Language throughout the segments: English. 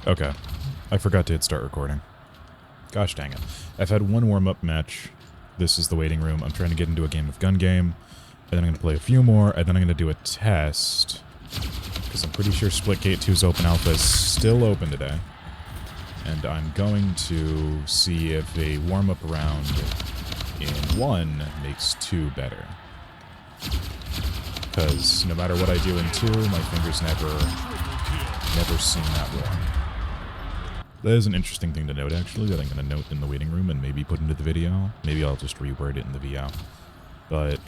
Okay. I forgot to hit start recording. Gosh dang it. I've had one warm-up match. This is the waiting room. I'm trying to get into a game of gun game. And then I'm going to play a few more, and then I'm going to do a test. Because I'm pretty sure Splitgate 2's open alpha is still open today. And I'm going to see if a warm-up round in 1 makes 2 better. Because no matter what I do in 2, my fingers never seem that warm. That is an interesting thing to note, actually, that I'm going to note in the waiting room and maybe put into the video. Maybe I'll just reword it in the VO. But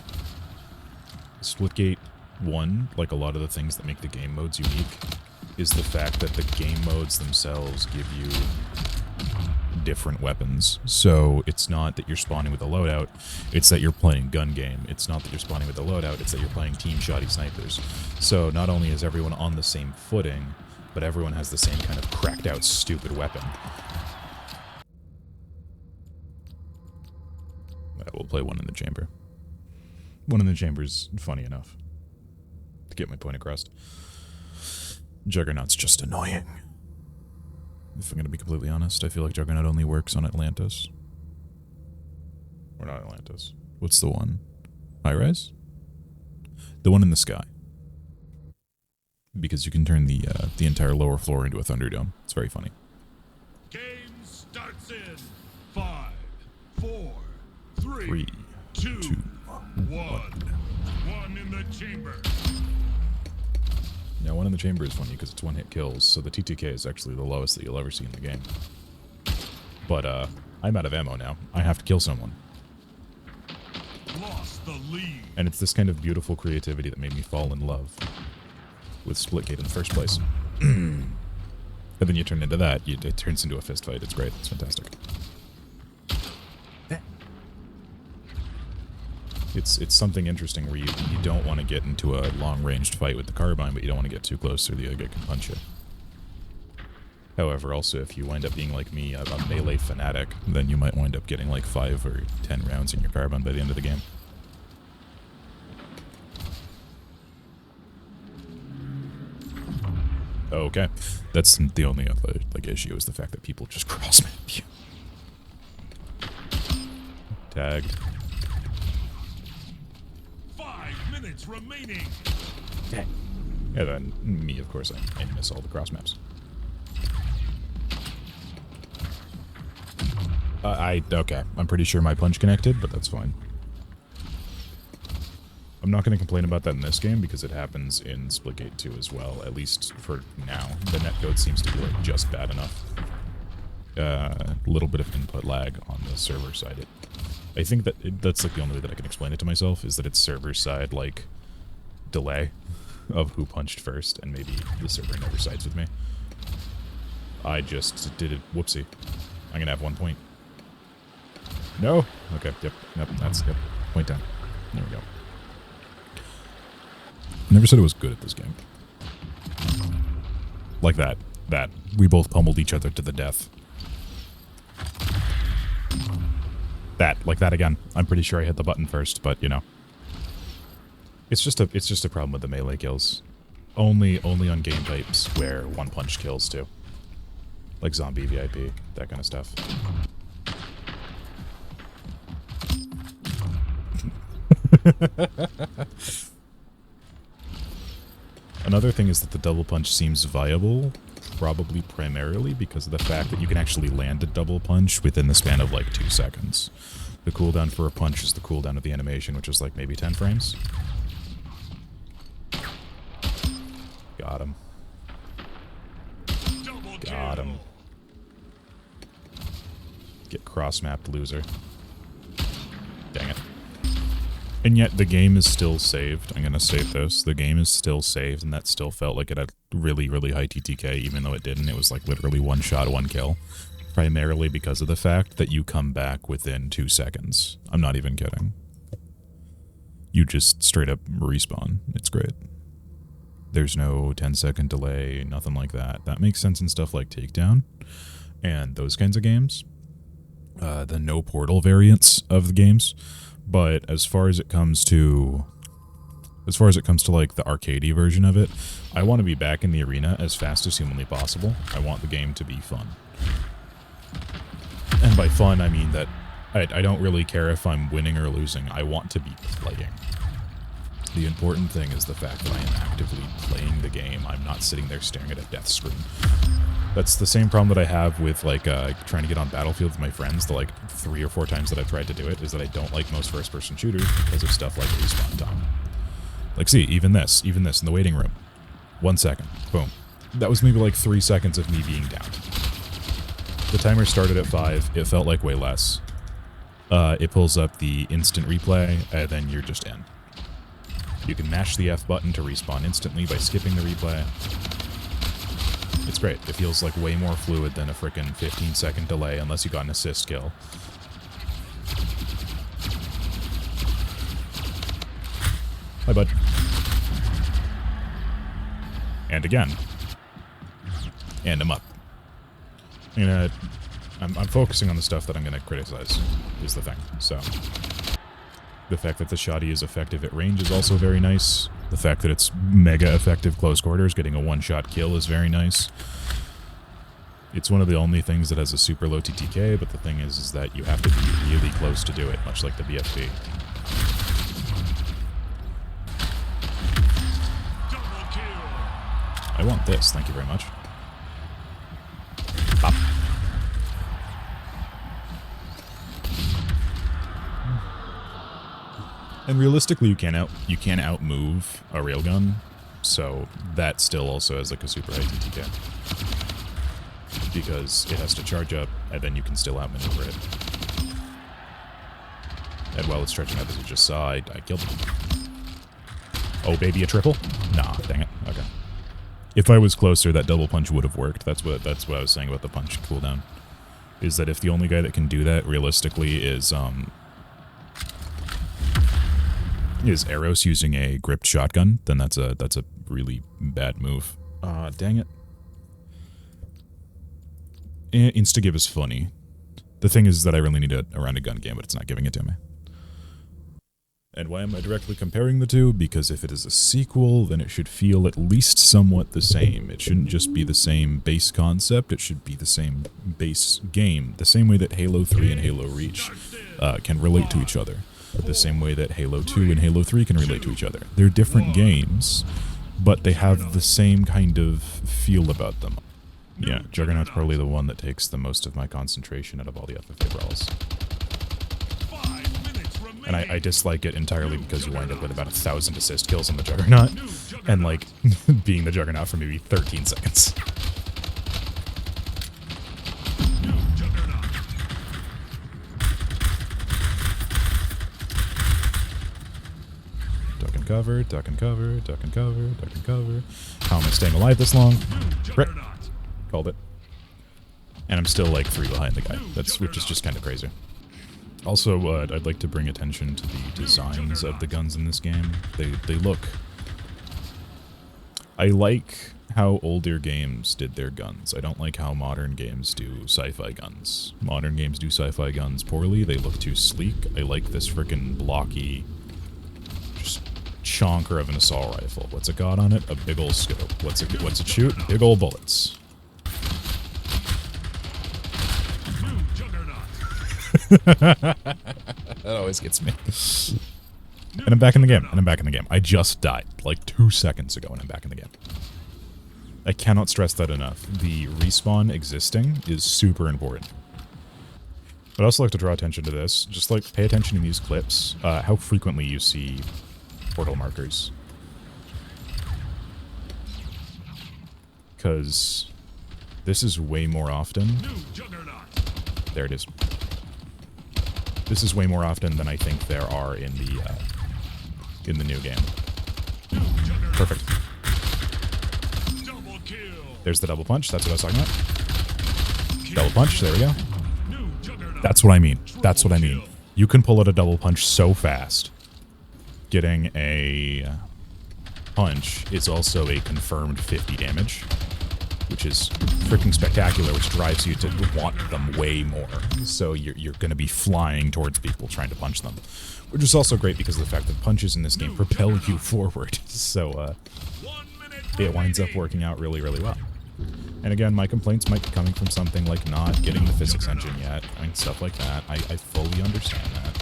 Splitgate 1, like a lot of the things that make the game modes unique, is the fact that the game modes themselves give you different weapons. So it's not that you're spawning with a loadout, it's that you're playing gun game. It's not that you're spawning with a loadout, it's that you're playing team shoddy snipers. So not only is everyone on the same footing, but everyone has the same kind of cracked out stupid weapon. We'll play one in the chamber. One in the chamber is funny enough to get my point across. Juggernaut's just annoying. If I'm going to be completely honest, I feel like Juggernaut only works on Atlantis. Or not Atlantis. What's the one? High-rise? The one in the sky. Because you can turn the entire lower floor into a Thunderdome. It's very funny. Game starts in 5, 4, 3, 2, 1. One in the chamber. Now, one in the chamber is funny because it's one-hit kills, so the TTK is actually the lowest that you'll ever see in the game. But, I'm out of ammo now. I have to kill someone. Lost the lead. And it's this kind of beautiful creativity that made me fall in love with Splitgate in the first place. And then you turn into that, it turns into a fist fight. It's great. It's fantastic. It's something interesting where you don't want to get into a long-ranged fight with the carbine, but you don't want to get too close or the other guy can punch you. However, also, if you wind up being like me, a melee fanatic, then you might wind up getting like 5 or 10 rounds in your carbine by the end of the game. Okay, that's the only other issue is the fact that people just cross-map you. Tagged. 5 minutes remaining. Okay. And then me, of course, I miss all the cross maps. Okay, I'm pretty sure my punch connected, but that's fine. I'm not going to complain about that in this game because it happens in Splitgate 2 as well, at least for now. The netcode seems to be like just bad enough. A little bit of input lag on the server side. I think that's like the only way that I can explain it to myself is that it's server side like delay of who punched first, and maybe the server never sides with me. I just did it. Whoopsie. I'm gonna have 1 point. No. Okay. Yep. Yep. Yep. Point down. There we go. I never said it was good at this game. Like that. We both pummeled each other to the death. Like that again. I'm pretty sure I hit the button first, but you know. It's just a problem with the melee kills. Only on game types where one punch kills too. Like zombie VIP, that kind of stuff. Another thing is that the double punch seems viable, probably primarily because of the fact that you can actually land a double punch within the span of like 2 seconds. The cooldown for a punch is the cooldown of the animation, which is like maybe 10 frames. Got him. Got him. Get cross-mapped, loser. Dang it. And yet the game is still saved. I'm gonna save this. The game is still saved, and that still felt like it had really, really high TTK, even though it didn't. It was like literally 1 shot, 1 kill. Primarily because of the fact that you come back within 2 seconds. I'm not even kidding. You just straight up respawn. It's great. There's no 10-second delay, nothing like that. That makes sense in stuff like Takedown and those kinds of games. The no portal variants of the games. But as far as it comes to As far as it comes to like the arcadey version of it, I want to be back in the arena as fast as humanly possible. I want the game to be fun. And by fun, I mean that I don't really care if I'm winning or losing. I want to be playing. The important thing is the fact that I am actively playing the game. I'm not sitting there staring at a death screen. That's the same problem that I have with like trying to get on Battlefield with my friends. The like 3 or 4 times that I've tried to do it is that I don't like most first-person shooters because of stuff like respawn time. Like, see, even this in the waiting room. 1 second. Boom. That was maybe like 3 seconds of me being down. The timer started at 5. It felt like way less. It pulls up the instant replay, and then you're just in. You can mash the F button to respawn instantly by skipping the replay. It's great. It feels like way more fluid than a frickin' 15-second delay unless you got an assist kill. Hi, bud. And again. And I'm up. I'm focusing on the stuff that I'm gonna criticize, is the thing. So, the fact that the shoddy is effective at range is also very nice. The fact that it's mega effective close quarters, getting a one-shot kill is very nice. It's one of the only things that has a super low TTK, but the thing is that you have to be really close to do it, much like the BFB. I want this, thank you very much. Pop. And realistically, you can't outmove a railgun, so that still also has like a super high TTK. Because it has to charge up, and then you can still outmaneuver it. And while it's charging up, as you just saw, I killed it. Oh, baby, a triple? Nah, dang it. Okay. If I was closer, that double punch would have worked. That's what I was saying about the punch cooldown. Is that if the only guy that can do that, realistically, is Eros using a gripped shotgun, then that's a really bad move. Dang it. Insta-give is funny. The thing is that I really need a round a gun game, but it's not giving it to me. And why am I directly comparing the two? Because if it is a sequel, then it should feel at least somewhat the same. It shouldn't just be the same base concept, it should be the same base game. The same way that Halo 3 and Halo Reach can relate to each other. The same way that Halo 2 and Halo 3 can relate to each other. They're different games, but they have the same kind of feel about them. Yeah, Juggernaut's probably the one that takes the most of my concentration out of all the FFA brawls. And I dislike it entirely because you wind up with about 1,000 assist kills on the Juggernaut, and like, being the Juggernaut for maybe 13 seconds. Duck and cover, duck and cover, duck and cover, duck and cover. How am I staying alive this long? Rip. Called it. And I'm still like 3 behind the guy, which is just kind of crazy. Also, I'd like to bring attention to the designs of the guns in this game. They look... I like how older games did their guns. I don't like how modern games do sci-fi guns. Modern games do sci-fi guns poorly. They look too sleek. I like this frickin' blocky, just chonker of an assault rifle. What's it got on it? A big ol' scope. What's it shoot? Big ol' bullets. That always gets me. And I'm back in the game. I just died like 2 seconds ago and I'm back in the game. I cannot stress that enough. The respawn existing is super important. But I also like to draw attention to this. Just like pay attention in these clips, how frequently you see portal markers. Because this is way more often. There it is. This is way more often than I think there are in the new game. Perfect. There's the double punch. That's what I was talking about. Double punch. There we go. That's what I mean. That's what I mean. You can pull out a double punch so fast. Getting a punch is also a confirmed 50 damage. which is freaking spectacular, which drives you to want them way more. So you're going to be flying towards people trying to punch them, which is also great because of the fact that punches in this game propel you forward. So it winds up working out really, really well. And again, my complaints might be coming from something like not getting the physics engine yet, and stuff like that. I fully understand that.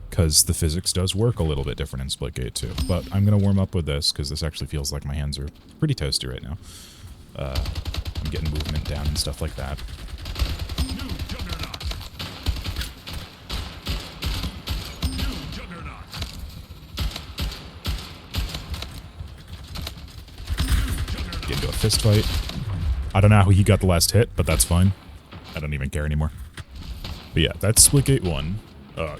Because the physics does work a little bit different in Splitgate too. But I'm going to warm up with this, because this actually feels like my hands are pretty toasty right now. I'm getting movement down and stuff like that. Get into a fist fight. I don't know how he got the last hit, but that's fine. I don't even care anymore. But yeah, that's Splitgate 1.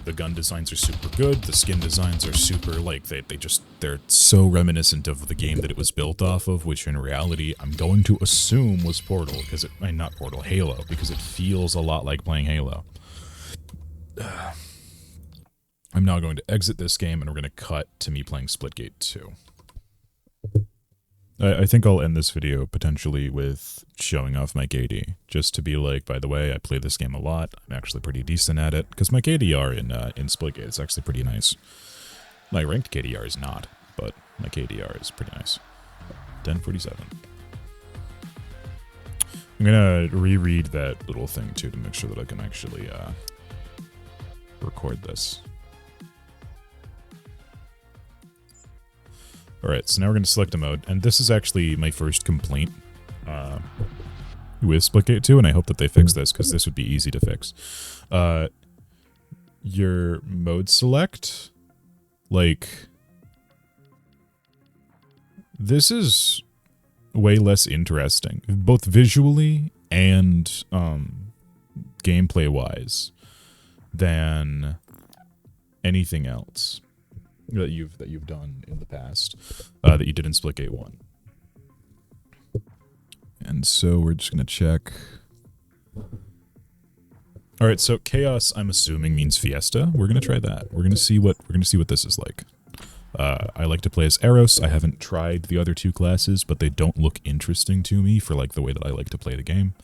The gun designs are super good. The skin designs are super, like, they're so reminiscent of the game that it was built off of, which in reality I'm going to assume was Portal, because not Portal, Halo, because it feels a lot like playing Halo. I'm now going to exit this game, and we're going to cut to me playing Splitgate 2. I think I'll end this video potentially with showing off my KD, just to be like, by the way, I play this game a lot. I'm actually pretty decent at it, because my KDR in Splitgate is actually pretty nice. My ranked KDR is not, but my KDR is pretty nice. 1047. I'm gonna reread that little thing too to make sure that I can actually record this. Alright, so now we're going to select a mode, and this is actually my first complaint with Splitgate 2, and I hope that they fix this, because this would be easy to fix. Your mode select, like, this is way less interesting, both visually and gameplay-wise, than anything else that you've done in the past, that you did in Splitgate 1. And so we're just gonna check. All right, so chaos, I'm assuming, means fiesta. We're gonna try that. We're gonna see what this is like. I like to play as Eros. I haven't tried the other two classes, but they don't look interesting to me for like the way that I like to play the game.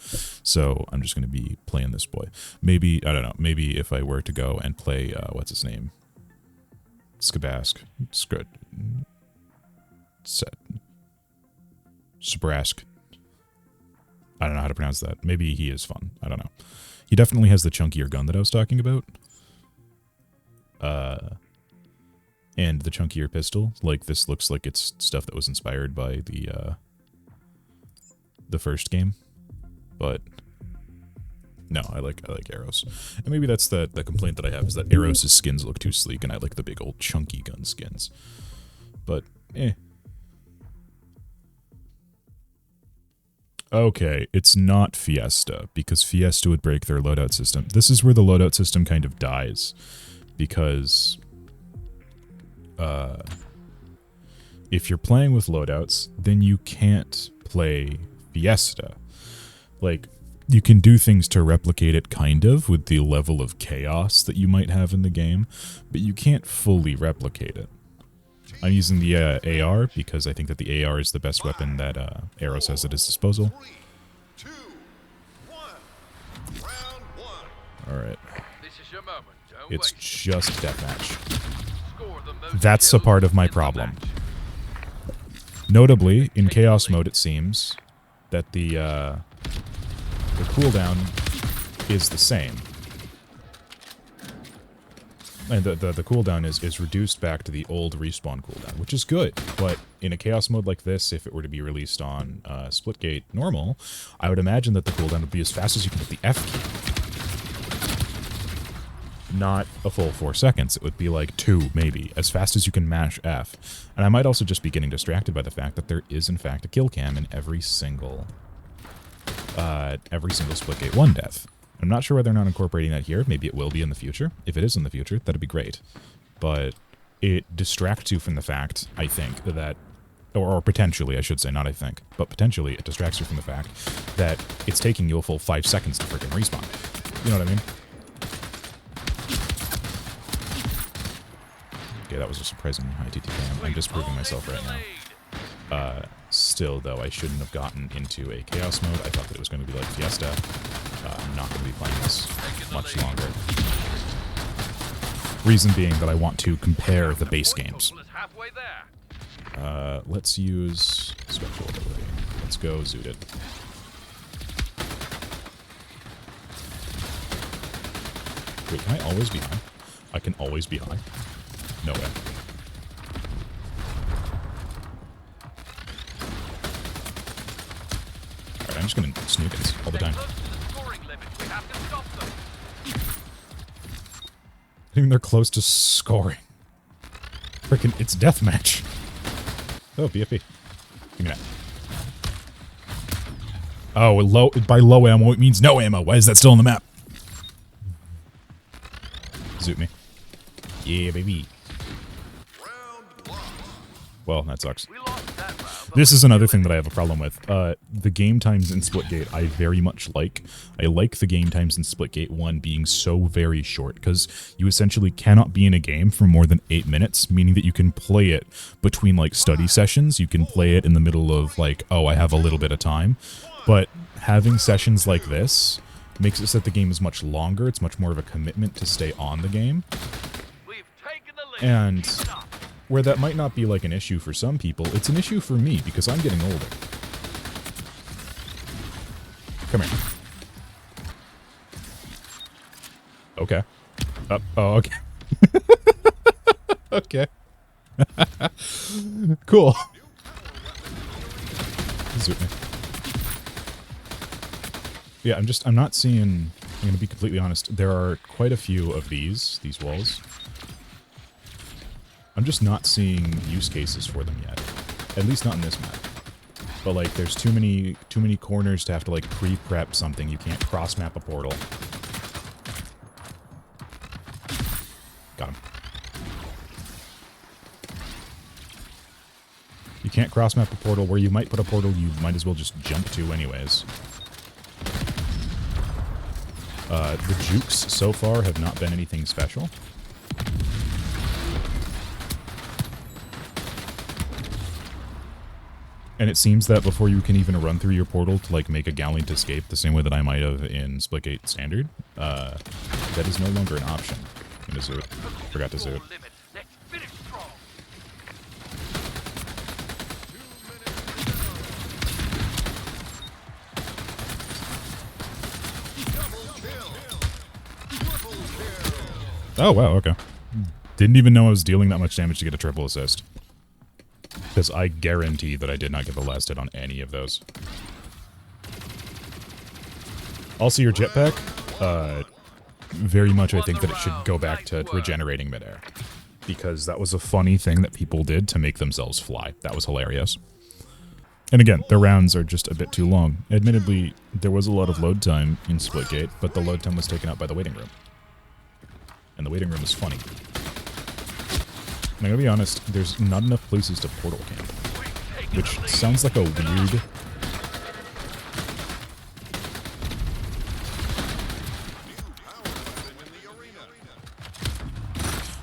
So I'm just gonna be playing this boy. Maybe, I don't know, maybe if I were to go and play what's his name? Skabask. Sabrask. I don't know how to pronounce that. Maybe he is fun. I don't know. He definitely has the chunkier gun that I was talking about. And the chunkier pistol. Like, this looks like it's stuff that was inspired by the first game. But no, I like Eros. And maybe that's the complaint that I have, is that Eros' skins look too sleek, and I like the big old chunky gun skins. But, eh. Okay, it's not Fiesta, because Fiesta would break their loadout system. This is where the loadout system kind of dies, because if you're playing with loadouts, then you can't play Fiesta. Like, you can do things to replicate it, kind of, with the level of chaos that you might have in the game, but you can't fully replicate it. I'm using the AR because I think that the AR is the best weapon that Eros has at his disposal. 3, 2, 1. Round 1. Alright. This is your moment. Don't It's waste. just deathmatch. Score the most That's a kills part of my in the problem. match. Notably, in Chaos mode, it seems that the cooldown is the same. And the cooldown is reduced back to the old respawn cooldown, which is good. But in a Chaos mode like this, if it were to be released on Splitgate normal, I would imagine that the cooldown would be as fast as you can hit the F key. Not a full 4 seconds. It would be like 2, maybe, as fast as you can mash F. And I might also just be getting distracted by the fact that there is, in fact, a kill cam in every single Splitgate 1 death. I'm not sure why they're not incorporating that here. Maybe it will be in the future. If it is in the future, that'd be great. But it distracts you from the fact, I think, that... Or potentially, I should say, not I think. But potentially, it distracts you from the fact that it's taking you a full 5 seconds to freaking respawn. You know what I mean? Okay, that was a surprisingly high TT cam. I'm disproving myself right now. Still, though, I shouldn't have gotten into a Chaos mode. I thought that it was going to be like Fiesta. I'm not going to be playing this much longer. Reason being that I want to compare the base games. Halfway there. Let's use special ability. Let's go Zooted. Wait, can I always be high? I can always be high. No way. Alright, I'm just gonna snookins all the time. I think they're close to scoring. Frickin' it's deathmatch. Oh, BFB. Give me that. Oh, by low ammo, it means no ammo. Why is that still on the map? Zoot me. Yeah, baby. Well, that sucks. This is another thing that I have a problem with. The game times in Splitgate I very much like. I like the game times in Splitgate 1 being so very short, because you essentially cannot be in a game for more than 8 minutes, meaning that you can play it between, like, study sessions. You can play it in the middle of, like, oh, I have a little bit of time. But having sessions like this makes it so that the game is much longer. It's much more of a commitment to stay on the game. And where that might not be like an issue for some people, it's an issue for me because I'm getting older. Come here. Okay. Oh, okay. Okay. Cool. Zoot me. Yeah, I'm not seeing, I'm going to be completely honest, there are quite a few of these walls. I'm just not seeing use cases for them yet. At least not in this map. But, like, there's too many corners to have to, like, pre-prep something. You can't cross-map a portal. Got him. You can't cross-map a portal. Where you might put a portal, you might as well just jump to anyways. The jukes so far have not been anything special. And it seems that before you can even run through your portal to, like, make a gallant escape the same way that I might have in Splitgate Standard, that is no longer an option. I'm gonna zoot. Forgot to zoot. Oh, wow, okay. Didn't even know I was dealing that much damage to get a triple assist. Because I guarantee that I did not get the last hit on any of those. Also, your jetpack, very much I think that it should go back to regenerating midair. Because that was a funny thing that people did to make themselves fly. That was hilarious. And again, the rounds are just a bit too long. Admittedly, there was a lot of load time in Splitgate, but the load time was taken up by the waiting room. And the waiting room is funny. And I'm gonna be honest, there's not enough places to portal camp. Which sounds like a weird...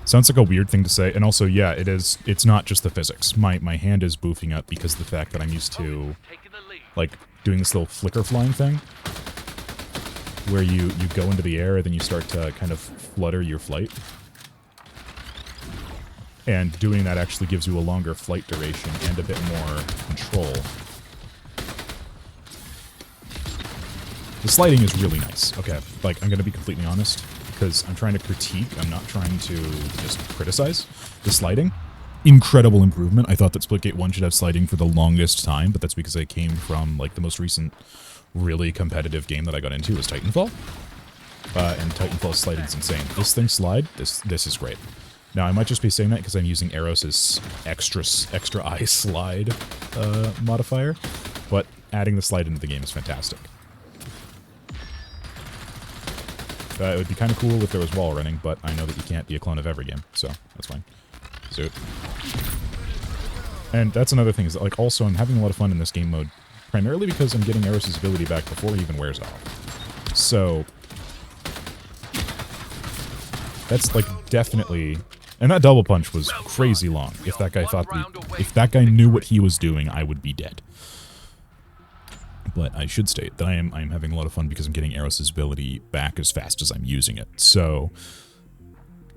Sounds like a weird thing to say, and also, yeah, it is. It's not just the physics. My hand is boofing up because of the fact that I'm used to, like, doing this little flicker flying thing. Where you go into the air and then you start to kind of flutter your flight. And doing that actually gives you a longer flight duration and a bit more control. The sliding is really nice. Okay, like, I'm going to be completely honest, because I'm trying to critique, I'm not trying to just criticize. The sliding, incredible improvement. I thought that Splitgate 1 should have sliding for the longest time, but that's because I came from, like, the most recent really competitive game that I got into was Titanfall. And Titanfall's sliding is insane. This thing slide, this is great. Now, I might just be saying that because I'm using Eros' extra eye slide modifier, but adding the slide into the game is fantastic. It would be kind of cool if there was wall running, but I know that you can't be a clone of every game, so that's fine. Zoot. And that's another thing, is that, like, also I'm having a lot of fun in this game mode, primarily because I'm getting Eros' ability back before he even wears off. So that's, like, definitely... And that double punch was crazy long. If that guy thought if that guy knew what he was doing, I would be dead. But I should state that I'm having a lot of fun because I'm getting Eros' ability back as fast as I'm using it. So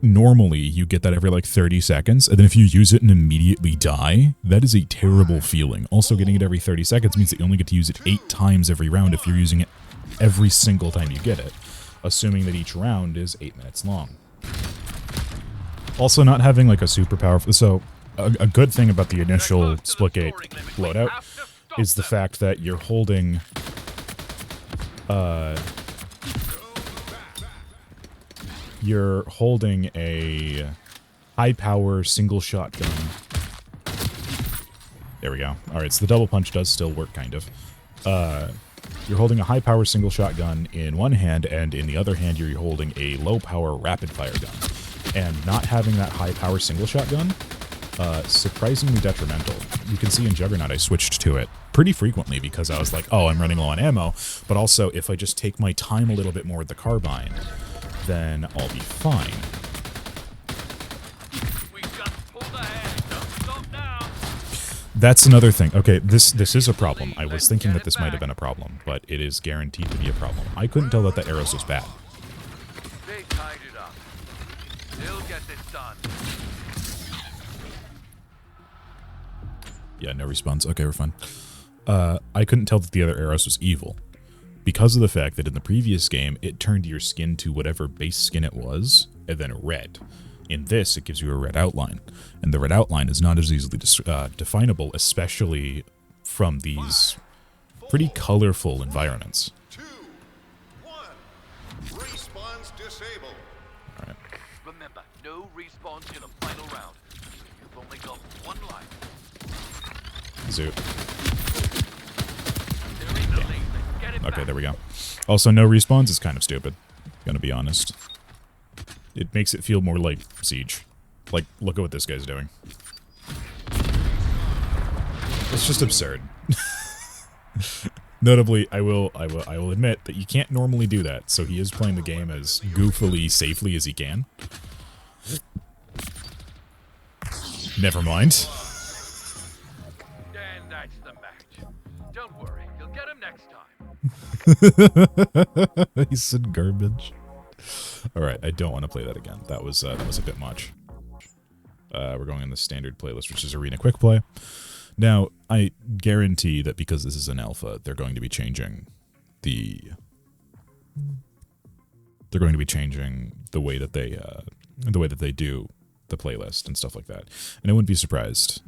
normally you get that every like 30 seconds, and then if you use it and immediately die, that is a terrible feeling. Also, getting it every 30 seconds means that you only get to use it 8 times every round if you're using it every single time you get it, assuming that each round is 8 minutes long. Also, not having like a super powerful... So, a good thing about the initial Splitgate loadout is the fact that you're holding... you're holding a high-power single shotgun. There we go. Alright, so the double punch does still work, kind of. You're holding a high-power single shotgun in one hand, and in the other hand you're holding a low-power rapid-fire gun. And not having that high-power single shotgun, surprisingly detrimental. You can see in Juggernaut I switched to it pretty frequently because I was like, oh, I'm running low on ammo, but also if I just take my time a little bit more with the carbine, then I'll be fine. That's another thing. Okay, this is a problem. I was thinking that this might have been a problem, but it is guaranteed to be a problem. I couldn't tell that the arrows was bad. They tied it up. They'll get this done. Yeah, no response. Okay, we're fine. I couldn't tell that the other arrows was evil, because of the fact that in the previous game, it turned your skin to whatever base skin it was, and then red. In this, it gives you a red outline, and the red outline is not as easily definable, especially from these pretty colorful environments. 2, 1. Respawns disabled. Alright. Remember, no respawns in a final round. You've only got one life. Zoot. There ain't no lead. Get it Okay, back. there we go. Also, no respawns is kind of stupid, gonna be honest. It makes it feel more like Siege. Like, look at what this guy's doing. It's just absurd. Notably, I will admit that you can't normally do that, so he is playing the game as goofily safely as he can. Never mind. And that's the match. Don't worry, you'll get him next time. He said garbage. Alright, I don't want to play that again. That was a bit much. We're going in the standard playlist, which is Arena Quick Play. Now, I guarantee that because this is an alpha, they're going to be changing the... They're going to be changing the way that they do the playlist and stuff like that. And I wouldn't be surprised,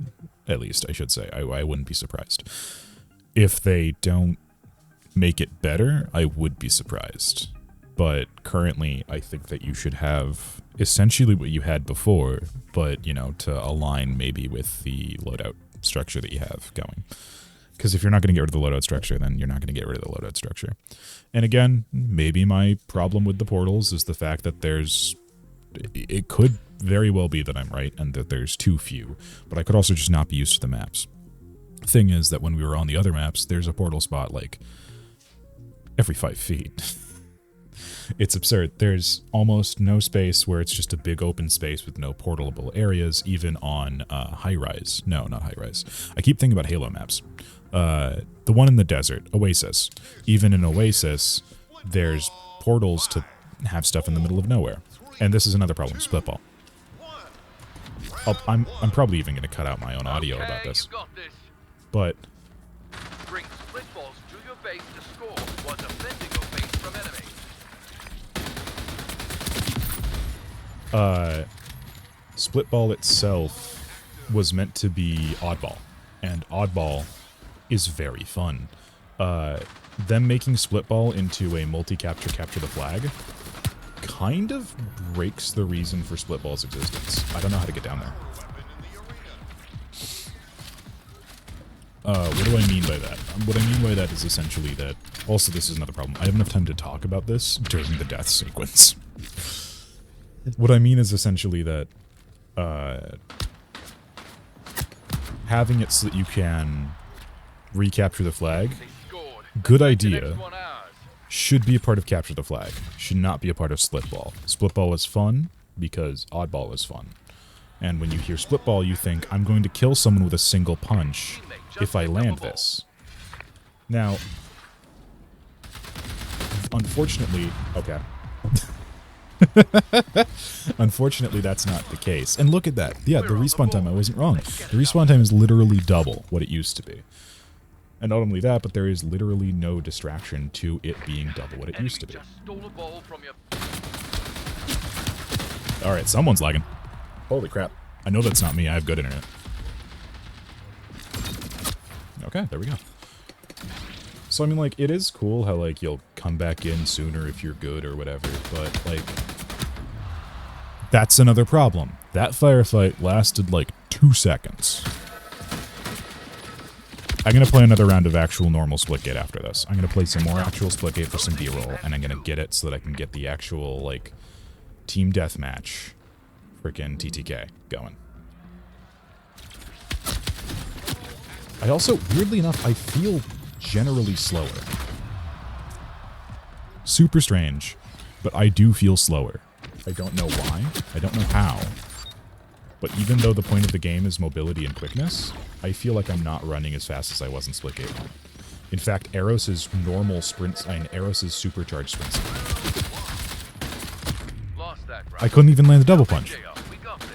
at least I should say, I wouldn't be surprised. If they don't make it better, I would be surprised. But currently, I think that you should have essentially what you had before, but, you know, to align maybe with the loadout structure that you have going. Because if you're not going to get rid of the loadout structure, then you're not going to get rid of the loadout structure. And again, maybe my problem with the portals is the fact that it could very well be that I'm right and that there's too few, but I could also just not be used to the maps. Thing is that when we were on the other maps, there's a portal spot like every 5 feet. It's absurd. There's almost no space where it's just a big open space with no portable areas, even on high-rise. No, not high-rise. I keep thinking about Halo maps. The one in the desert, Oasis. Even in Oasis, there's portals to have stuff in the middle of nowhere. And this is another problem, Splitball. I'm probably even going to cut out my own audio about this. You got this. But Bring split balls to your base to score while defending your base from enemies. Splitball itself was meant to be Oddball, and Oddball is very fun. Them making Splitball into a multi-capture the flag kind of breaks the reason for Splitball's existence. I don't know how to get down there. What do I mean by that? What I mean by that is essentially that... Also, this is another problem. I have enough time to talk about this during the death sequence. What I mean is essentially that having it so that you can recapture the flag, good idea, should be a part of Capture the Flag. Should not be a part of Splitball. Splitball was fun because Oddball was fun. And when you hear Splitball, you think, I'm going to kill someone with a single punch if I land this. Now, Unfortunately, okay. Unfortunately, that's not the case. And look at that. Yeah, the respawn time, I wasn't wrong. The respawn time is literally double what it used to be. And not only that, but there is literally no distraction to it being double what it used to be. Just stole a ball from your... Alright, someone's lagging. Holy crap. I know that's not me. I have good internet. Okay, there we go. So, I mean, like, it is cool how, like, you'll come back in sooner if you're good or whatever, but, like, that's another problem. That firefight lasted, like, 2 seconds. I'm going to play another round of actual normal Splitgate after this. I'm going to play some more actual Splitgate for some B-roll, and I'm going to get it so that I can get the actual, like, team deathmatch freaking TTK going. I also, weirdly enough, I feel generally slower. Super strange, but I do feel slower. I don't know why. I don't know how. But even though the point of the game is mobility and quickness, I feel like I'm not running as fast as I was in Splitgate 1. In fact, Eros' normal sprint, Eros' supercharged sprint speed. Lost that, right? I couldn't even land the double punch. We got this.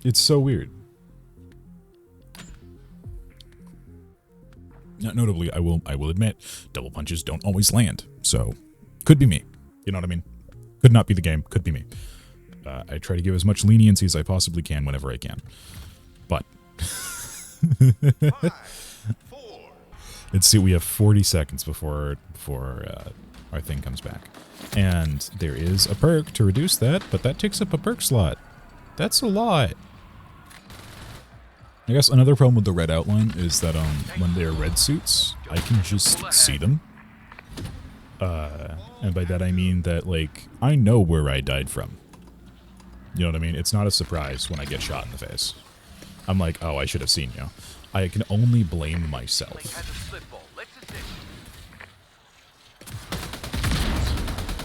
It's so weird. Notably, I will admit, double punches don't always land. So, could be me. You know what I mean? Could not be the game. Could be me. I try to give as much leniency as I possibly can whenever I can. But 5, 4. let's see. We have 40 seconds before our thing comes back, and there is a perk to reduce that, but that takes up a perk slot. That's a lot. I guess another problem with the red outline is that when they're red suits, I can just see them. And by that I mean that, like, I know where I died from. You know what I mean? It's not a surprise when I get shot in the face. I'm like, oh, I should have seen you. I can only blame myself.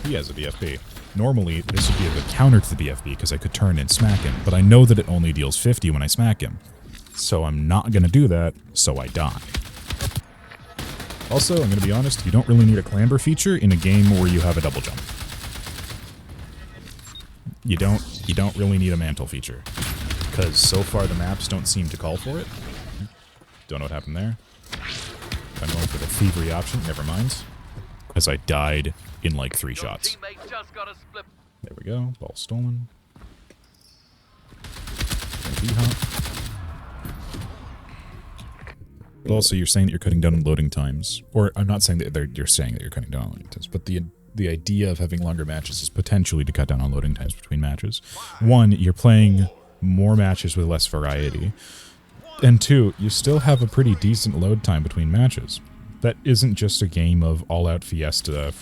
He has a BFB. Normally, this would be a good counter to the BFB because I could turn and smack him, but I know that it only deals 50 when I smack him. So I'm not going to do that, so I die. Also, I'm going to be honest, you don't really need a clamber feature in a game where you have a double jump. You don't really need a mantle feature, because so far the maps don't seem to call for it. Don't know what happened there. I'm going for the thievery option, never mind. Because I died in like 3 shots. There we go, ball stolen. But also, you're saying that you're cutting down on loading times. Or, I'm not saying that you're saying that you're cutting down on loading times, but the idea of having longer matches is potentially to cut down on loading times between matches. 1, you're playing more matches with less variety. And 2, you still have a pretty decent load time between matches. That isn't just a game of all-out Fiesta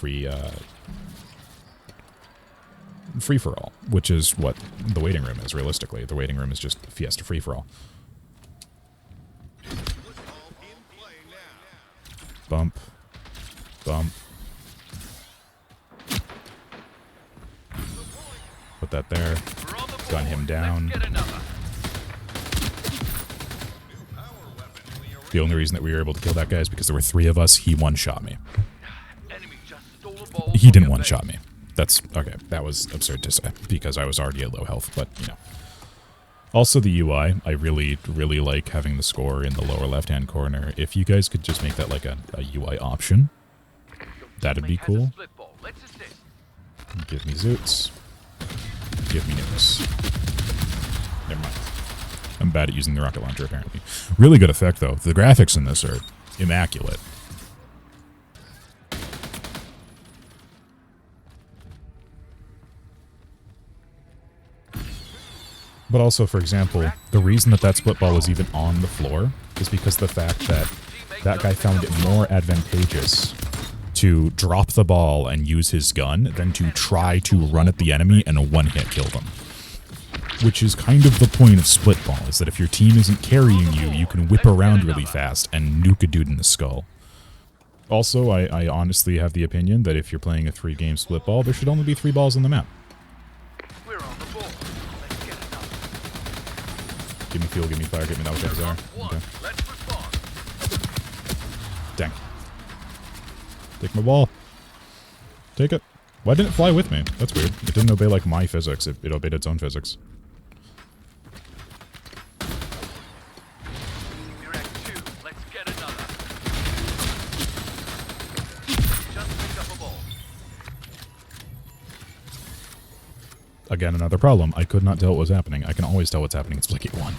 free-for-all, which is what the waiting room is, realistically. The waiting room is just Fiesta free-for-all. Bump. Bump. Put that there. Gun him down. The only reason that we were able to kill that guy is because there were 3 of us. He one-shot me. He didn't one-shot me. That's okay. That was absurd to say because I was already at low health, but you know. Also the UI, I really, really like having the score in the lower left-hand corner. If you guys could just make that like a UI option, that'd be cool. Give me Zoots. Give me nukes. Never mind. I'm bad at using the rocket launcher, apparently. Really good effect, though. The graphics in this are immaculate. But also, for example, the reason that split ball was even on the floor is because the fact that that guy found it more advantageous to drop the ball and use his gun than to try to run at the enemy and a one-hit kill them. Which is kind of the point of split ball, is that if your team isn't carrying you, you can whip around really fast and nuke a dude in the skull. Also, I honestly have the opinion that if you're playing a 3-game split ball, there should only be 3 balls on the map. Give me fuel, give me fire, give me that whichever they are. Okay. Dang. Take my ball. Take it. Why didn't it fly with me? That's weird. It didn't obey, like, my physics. It obeyed its own physics. You're at 2. Let's get another. Just picked up a ball. Again, another problem. I could not tell what was happening. I can always tell what's happening in Splitgate 1.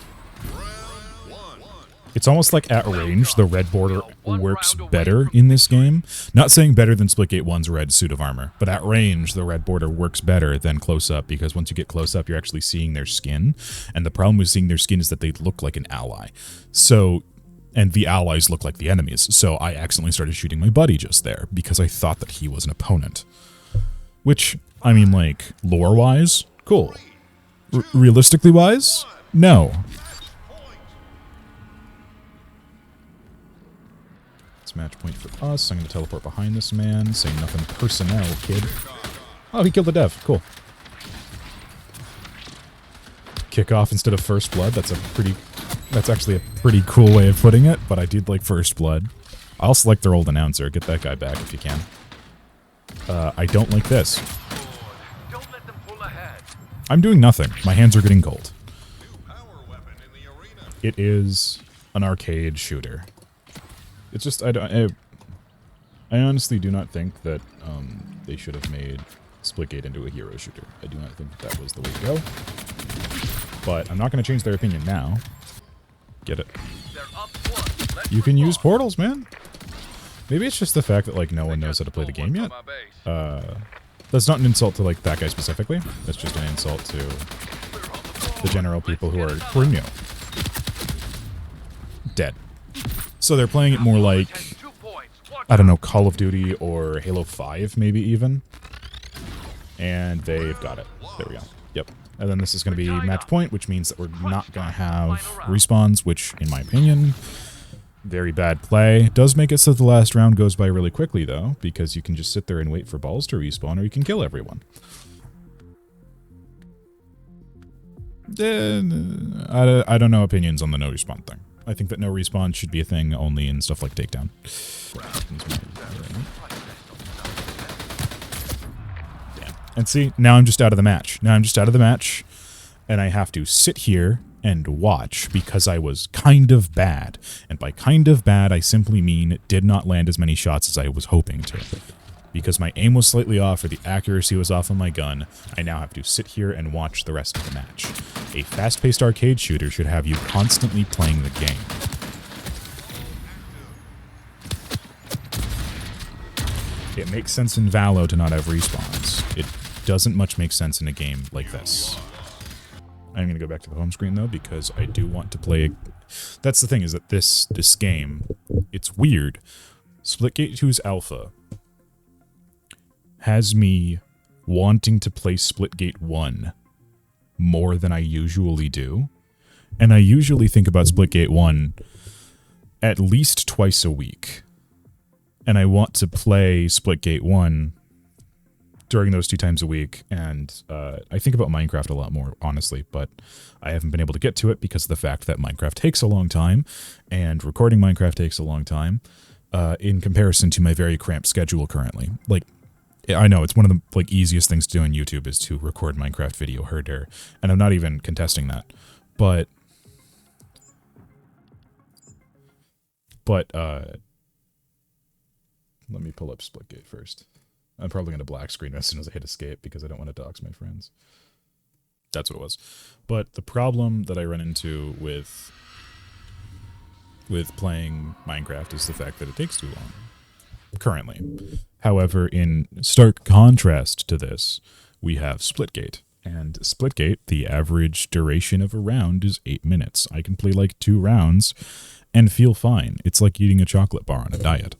It's almost like at range, the red border works better in this game. Not saying better than Splitgate 1's red suit of armor, but at range, the red border works better than close up, because once you get close up, you're actually seeing their skin. And the problem with seeing their skin is that they look like an ally. So, and the allies look like the enemies. So I accidentally started shooting my buddy just there, because I thought that he was an opponent. Which, I mean, like, lore-wise, cool. Realistically-wise, no. It's match point for us. I'm going to teleport behind this man. Say nothing personnel, kid. Oh, he killed the dev. Cool. Kick off instead of first blood. That's actually a pretty cool way of putting it, but I did like first blood. I'll select their old announcer. Get that guy back if you can. I don't like this. Don't let them pull ahead. I'm doing nothing. My hands are getting cold. It is an arcade shooter. It's just, I honestly do not think that they should have made Splitgate into a hero shooter. I do not think that was the way to go. But I'm not going to change their opinion now. Get it. They're up 1. Let's You can move use on. portals, man. Maybe it's just the fact that, like, no one knows how to play the game yet. That's not an insult to, like, that guy specifically. That's just an insult to the general people who are new. Dead. So they're playing it more like, 2 points. Watch I don't know, Call of Duty or Halo 5, maybe even. And they've got it. There we go. Yep. And then this is going to be match point, which means that we're not going to have respawns, which, in my opinion, very bad play. Does make it so the last round goes by really quickly, though, because you can just sit there and wait for balls to respawn, or you can kill everyone. I don't know opinions on the no respawn thing. I think that no respawn should be a thing only in stuff like Takedown. Damn. And see, now I'm just out of the match. And I have to sit here and watch because I was kind of bad. And by kind of bad, I simply mean it did not land as many shots as I was hoping to. Because my aim was slightly off or the accuracy was off on my gun, I now have to sit here and watch the rest of the match. A fast-paced arcade shooter should have you constantly playing the game. It makes sense in Valo to not have respawns. It doesn't much make sense in a game like this. I'm going to go back to the home screen, though, because I do want to play... That's the thing, is that this game, it's weird. Splitgate 2's alpha has me wanting to play Splitgate 1 more than I usually do. And I usually think about Splitgate 1 at least twice a week. And I want to play Splitgate 1 during those 2 times a week. And I think about Minecraft a lot more, honestly, but I haven't been able to get to it because of the fact that Minecraft takes a long time, and recording Minecraft takes a long time, in comparison to my very cramped schedule currently. Like, I know it's one of the like easiest things to do on YouTube is to record Minecraft video herder, and I'm not even contesting that, but let me pull up Splitgate first. I'm probably going to black screen as soon as I hit escape because I don't want to dox my friends. That's what it was. But the problem that I run into with playing Minecraft is the fact that it takes too long. Currently. However, in stark contrast to this, we have Splitgate. And Splitgate, the average duration of a round is 8 minutes. I can play like 2 rounds and feel fine. It's like eating a chocolate bar on a diet,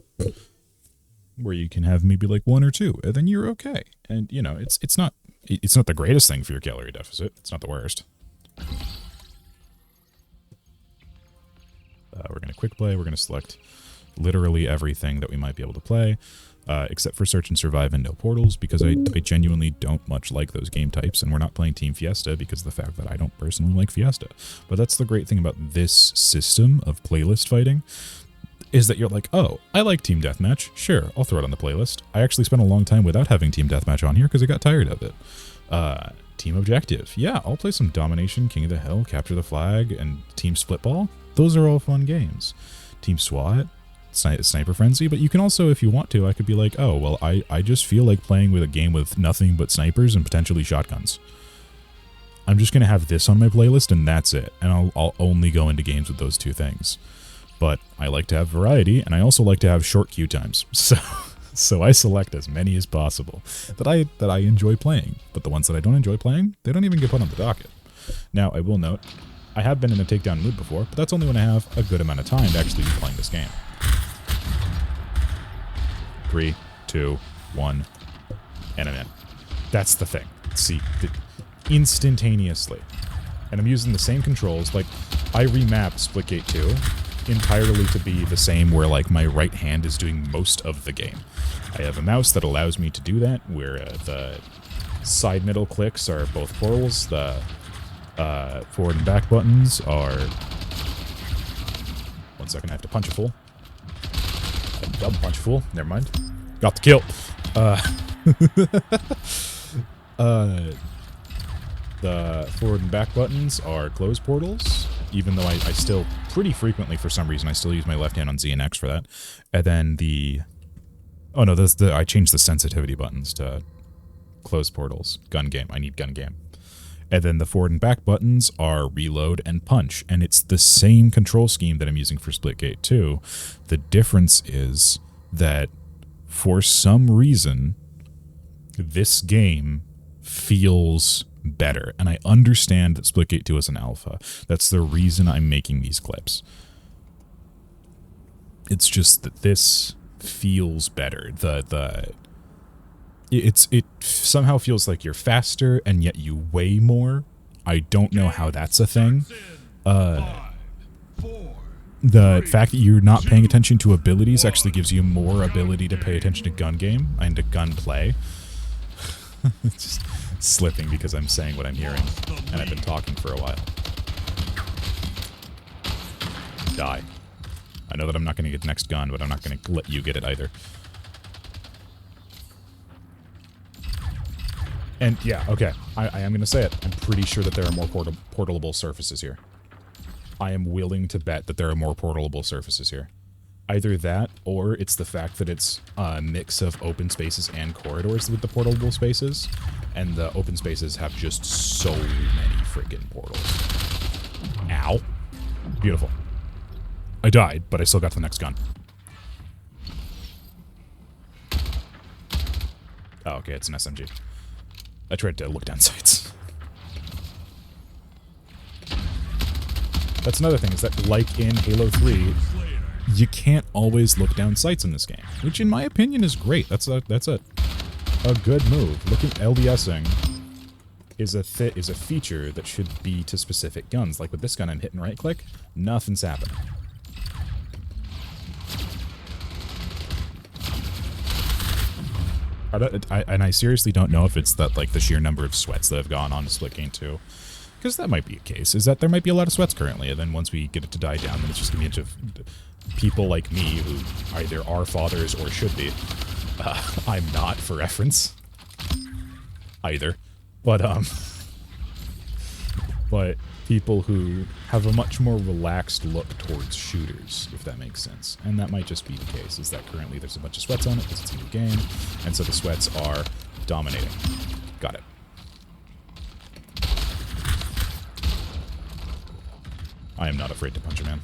where you can have maybe like 1 or 2, and then you're okay. And you know, it's not the greatest thing for your calorie deficit. It's not the worst. We're gonna quick play. We're gonna select literally everything that we might be able to play, except for search and survive and no portals, because I genuinely don't much like those game types, and we're not playing Team Fiesta because of the fact that I don't personally like Fiesta. But that's the great thing about this system of playlist fighting, is that you're like, oh, I like Team Deathmatch. Sure, I'll throw it on the playlist. I actually spent a long time without having Team Deathmatch on here because I got tired of it. Team Objective. Yeah, I'll play some Domination, King of the Hill, Capture the Flag, and Team Splitball. Those are all fun games. Team SWAT, Sniper Frenzy, but you can also, if you want to, I could be like, oh, well, I just feel like playing with a game with nothing but snipers and potentially shotguns. I'm just going to have this on my playlist and that's it. And I'll only go into games with those two things. But I like to have variety, and I also like to have short queue times. So I select as many as possible that I enjoy playing. But the ones that I don't enjoy playing, they don't even get put on the docket. Now, I will note, I have been in a takedown mood before, but that's only when I have a good amount of time to actually be playing this game. 3, 2, 1, and I'm in. That's the thing. See, instantaneously. And I'm using the same controls. Like, I remapped Splitgate 2 entirely to be the same where, like, my right hand is doing most of the game. I have a mouse that allows me to do that, where the side middle clicks are both portals. The forward and back buttons are... 1 second, I have to punch a fool. Double punch a fool. Never mind. Got the kill. The forward and back buttons are close portals, even though I still pretty frequently, for some reason, I still use my left hand on Z and X for that. And then the... Oh no, I changed the sensitivity buttons to close portals. Gun game. I need gun game. And then the forward and back buttons are reload and punch. And it's the same control scheme that I'm using for Splitgate 2. The difference is that for some reason, this game feels better. And I understand that Splitgate 2 is an alpha. That's the reason I'm making these clips. It's just that this feels better. It somehow feels like you're faster and yet you weigh more. I don't know how that's a thing. The fact that you're not paying attention to abilities actually gives you more ability to pay attention to gun game and to gun play. It's just slipping because I'm saying what I'm hearing, and I've been talking for a while. Die. I know that I'm not going to get the next gun, but I'm not going to let you get it either. And yeah, okay, I am going to say it. I'm pretty sure that there are more portable surfaces here. I am willing to bet that there are more portable surfaces here. Either that, or it's the fact that it's a mix of open spaces and corridors with the portable spaces, and the open spaces have just so many friggin' portals. Ow. Beautiful. I died, but I still got to the next gun. Oh, okay, it's an SMG. I tried to look down sights. That's another thing, is that, like in Halo 3, you can't always look down sights in this game, which in my opinion is great. That's a good move. Looking LDSing is a feature that should be to specific guns. Like with this gun, I'm hitting right click, nothing's happening. I seriously don't know if it's that, like, the sheer number of sweats that have gone on to Splitgate 2. Because that might be a case, is that there might be a lot of sweats currently, and then once we get it to die down, then it's just going to be a bunch of people like me who either are fathers or should be. I'm not, for reference. Either. But people who have a much more relaxed look towards shooters, if that makes sense. And that might just be the case, is that currently there's a bunch of sweats on it because it's a new game, and so the sweats are dominating. Got it. I am not afraid to punch a man.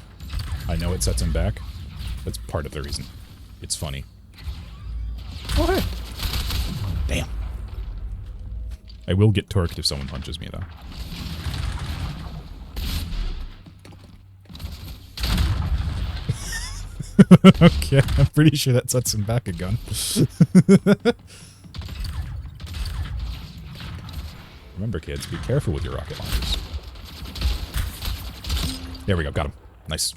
I know it sets him back. That's part of the reason. It's funny. Oh, hey! Damn. I will get torqued if someone punches me, though. Okay, I'm pretty sure that sets him back a gun. Remember, kids, be careful with your rocket launchers. There we go, got him. Nice.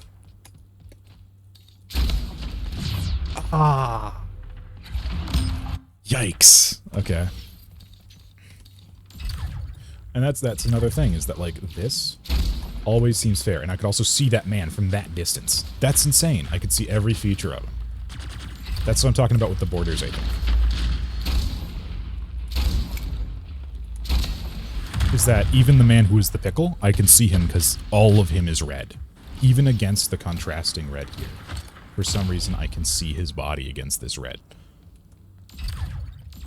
Ah! Yikes. Okay. And that's another thing, is that, like, this Always seems fair. And I could also see that man from that distance. That's insane. I could see every feature of him. That's what I'm talking about with the borders, I think. Is that even the man who is the pickle, I can see him because all of him is red. Even against the contrasting red here. For some reason, I can see his body against this red.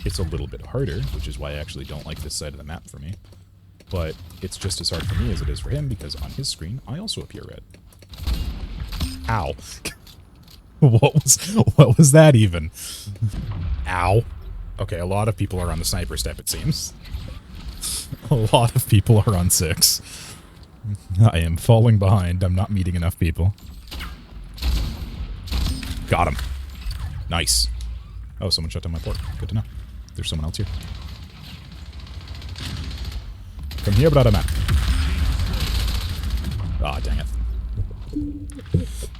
It's a little bit harder, which is why I actually don't like this side of the map for me. But it's just as hard for me as it is for him, because on his screen, I also appear red. Ow. What was that even? Ow. Okay, a lot of people are on the sniper step, it seems. A lot of people are on 6. I am falling behind. I'm not meeting enough people. Got him. Nice. Oh, someone shut down my port. Good to know. There's someone else here. Come here, brother man. Ah, dang it.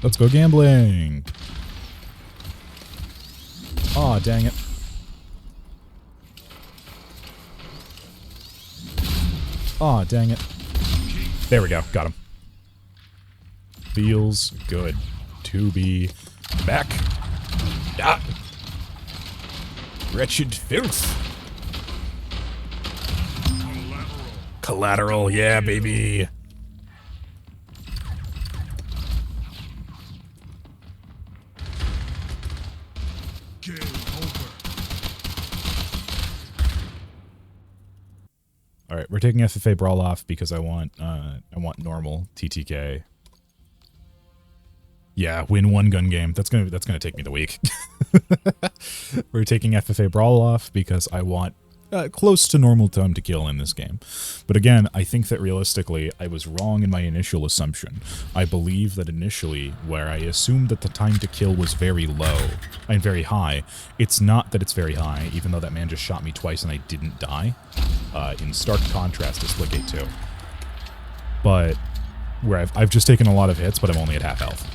Let's go gambling. Aw, dang it. Aw, dang it. There we go. Got him. Feels good to be back. Ah. Wretched filth. Collateral, yeah, baby. All right, we're taking FFA Brawl off because I want normal TTK. Yeah, win one gun game. That's gonna take me the week. We're taking FFA Brawl off because I want close to normal time to kill in this game. But again, I think that realistically, I was wrong in my initial assumption. I believe that initially, where I assumed that the time to kill was very low, and very high, it's not that it's very high, even though that man just shot me twice and I didn't die, in stark contrast to Splitgate 2. But, where I've just taken a lot of hits, but I'm only at half health.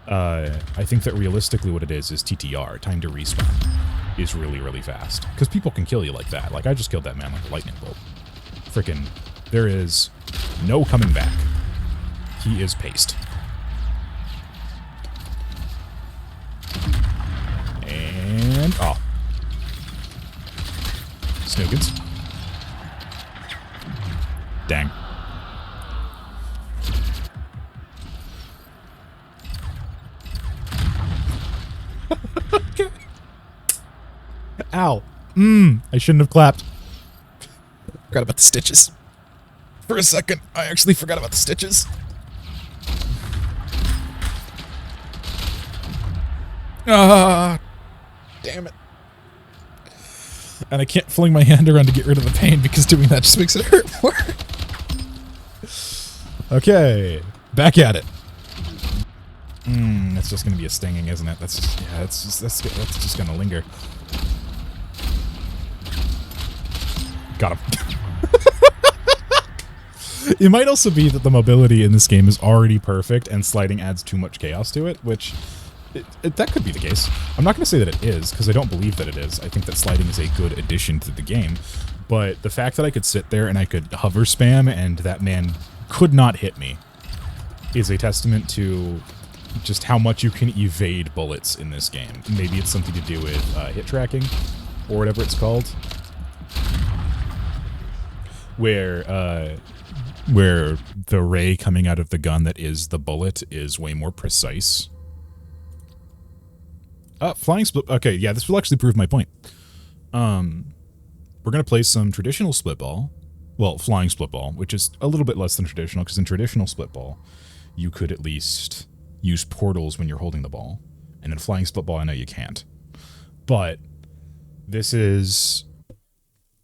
I think that realistically what it is TTR, time to respawn, is really, really fast. Because people can kill you like that. Like, I just killed that man like a lightning bolt. Frickin', there is no coming back. He is paced. And, oh. Snoogans. Dang. Ow. I shouldn't have clapped. Forgot about the stitches. For a second, I actually forgot about the stitches. Ah, damn it. And I can't fling my hand around to get rid of the pain because doing that just makes it hurt more. Okay, back at it. That's just gonna be a stinging, isn't it? That's just, yeah, that's just gonna linger. Got him. It might also be that the mobility in this game is already perfect and sliding adds too much chaos to it, which that could be the case. I'm not going to say that it is, because I don't believe that it is. I think that sliding is a good addition to the game, but the fact that I could sit there and I could hover spam and that man could not hit me is a testament to just how much you can evade bullets in this game. Maybe it's something to do with hit tracking or whatever it's called. Where the ray coming out of the gun that is the bullet is way more precise. Flying split. Okay, yeah, this will actually prove my point. We're gonna play some traditional split ball. Well, flying split ball, which is a little bit less than traditional, because in traditional split ball, you could at least use portals when you're holding the ball. And in flying split ball, I know you can't. But this is,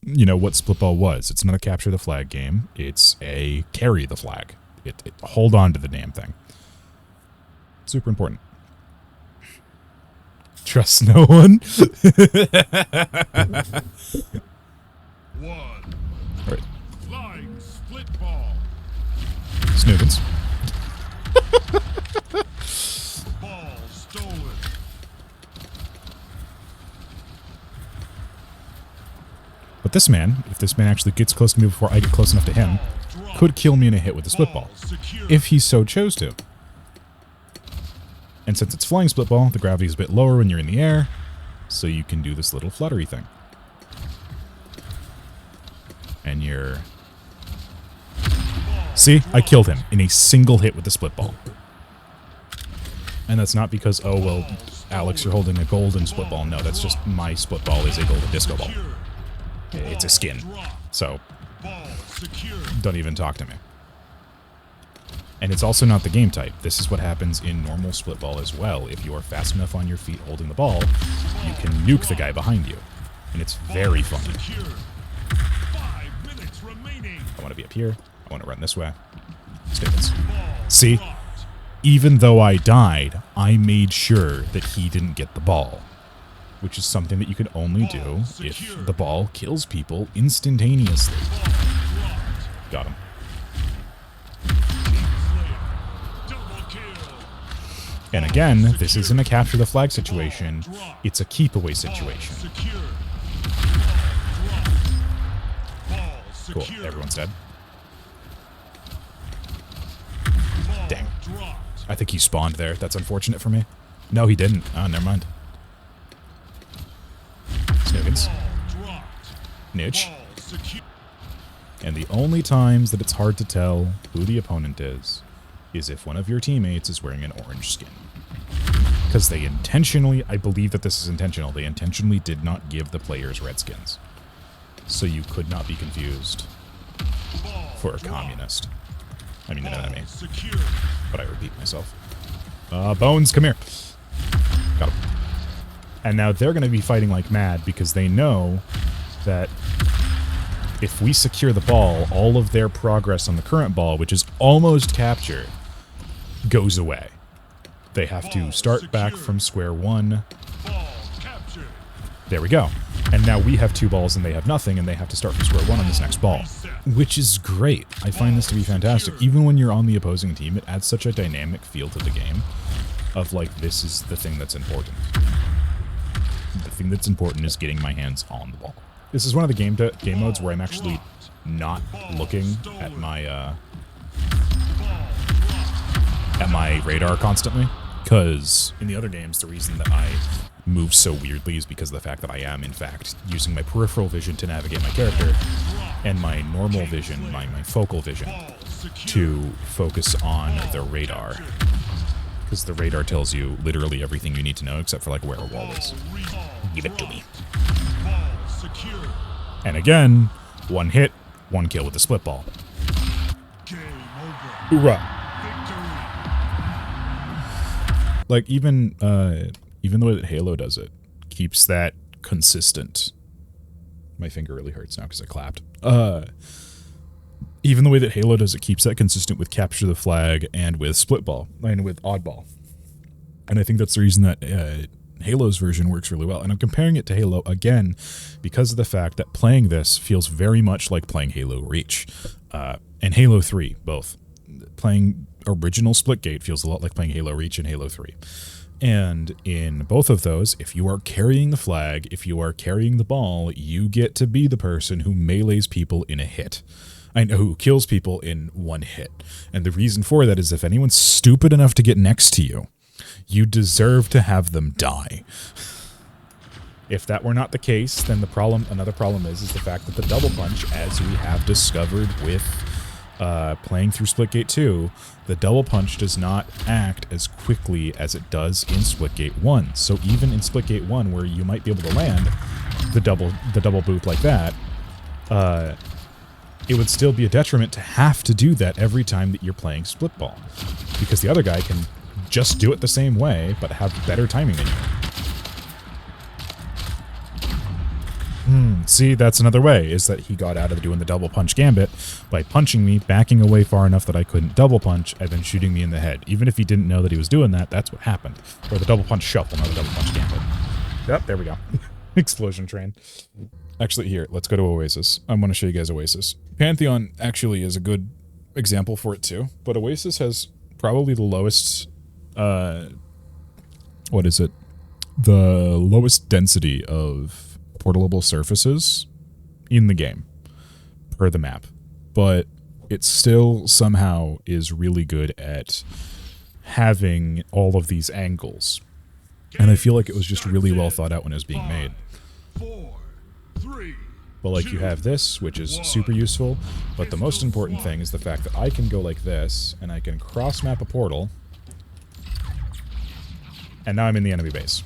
you know, what split ball was. It's not a capture the flag game. It's a carry the flag. It hold on to the damn thing. Super important. Trust no one. One. All right. Flying split ball. Snoogans. Ball stolen. But this man, if this man actually gets close to me before I get close enough to him, could kill me in a hit with a split ball, if he so chose to. And since it's flying split ball, the gravity is a bit lower when you're in the air, so you can do this little fluttery thing. And you're... See? I killed him in a single hit with the split ball. And that's not because, oh, well, Alex, you're holding a golden split ball. No, that's just my split ball is a golden disco ball. It's a skin. So, don't even talk to me. And it's also not the game type. This is what happens in normal split ball as well. If you are fast enough on your feet holding the ball, you can nuke the guy behind you. And it's very funny. I want to be up here. I want to run this way. Stevens. See? Even though I died, I made sure that he didn't get the ball. Which is something that you can only do if the ball kills people instantaneously. Got him. And again, this isn't a capture the flag situation, it's a keep away situation. Cool, everyone's dead. Dang. I think he spawned there. That's unfortunate for me. No, he didn't. Oh, never mind. Snoogans. Niche. And the only times that it's hard to tell who the opponent is if one of your teammates is wearing an orange skin. Because they intentionally, I believe that this is intentional, they intentionally did not give the players red skins. So you could not be confused for a communist. I mean, an enemy. But I repeat myself. Bones, come here. Got him. And now they're going to be fighting like mad because they know that if we secure the ball, all of their progress on the current ball, which is almost captured, goes away. They have to start back from square one. There we go. And now we have 2 balls and they have nothing, and they have to start from square one on this next ball. Which is great. I find this to be fantastic. Even when you're on the opposing team, it adds such a dynamic feel to the game of like, this is the thing that's important. The thing that's important is getting my hands on the ball. This is one of the game modes where I'm actually not looking at my radar constantly. Because in the other games, the reason that I move so weirdly is because of the fact that I am, in fact, using my peripheral vision to navigate my character and my normal vision, my focal vision, to focus on the radar. Because the radar tells you literally everything you need to know except for like where a wall is. Give it to me. And again, 1 hit, 1 kill with the split ball. Hoorah! Like, even the way that Halo does it keeps that consistent. My finger really hurts now because I clapped. Even the way that Halo does it keeps that consistent with capture the flag and with split ball and with oddball. And I think that's the reason that Halo's version works really well. And I'm comparing it to Halo again because of the fact that playing this feels very much like playing Halo Reach and Halo 3 both. Playing original Splitgate feels a lot like playing Halo Reach and Halo 3. And in both of those, if you are carrying the flag, if you are carrying the ball, you get to be the person who melees people in a hit. I know, who kills people in 1 hit. And the reason for that is if anyone's stupid enough to get next to you, you deserve to have them die. If that were not the case, then another problem is the fact that the double punch, as we have discovered with playing through Splitgate 2, the double punch does not act as quickly as it does in Splitgate 1. So even in Splitgate 1, where you might be able to land the double boop like that, it would still be a detriment to have to do that every time that you're playing split ball, because the other guy can just do it the same way but have better timing than you. See, that's another way, is that he got out of doing the double punch gambit by punching me, backing away far enough that I couldn't double punch, and then shooting me in the head. Even if he didn't know that he was doing that, that's what happened. Or the double punch shuffle, not the double punch gambit. Yep, there we go. Explosion train. Actually, here, let's go to Oasis. I want to show you guys Oasis. Pantheon actually is a good example for it too, but Oasis has probably the lowest, what is it? The lowest density of portable surfaces in the game per the map. But it still somehow is really good at having all of these angles. And I feel like it was just really well thought out when it was being made. 4, 3, But like you have this, which is super useful, but the most important thing is the fact that I can go like this, and I can cross-map a portal, and now I'm in the enemy base.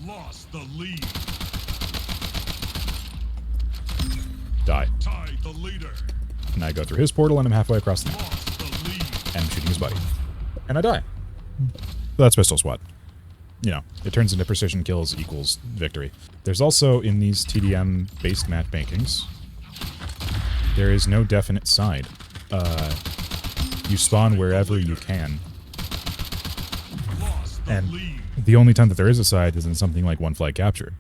lost the lead. Die. Tied the leader. And I go through his portal, and I'm halfway across the map, Lost the lead. and I'm shooting his buddy. And I die. That's pistol SWAT. You know, it turns into precision kills equals victory. There's also, in these TDM-based matchmakings, there is no definite side. You spawn wherever you can. Lost the And lead. the only time that there is a side is in something like one flag capture.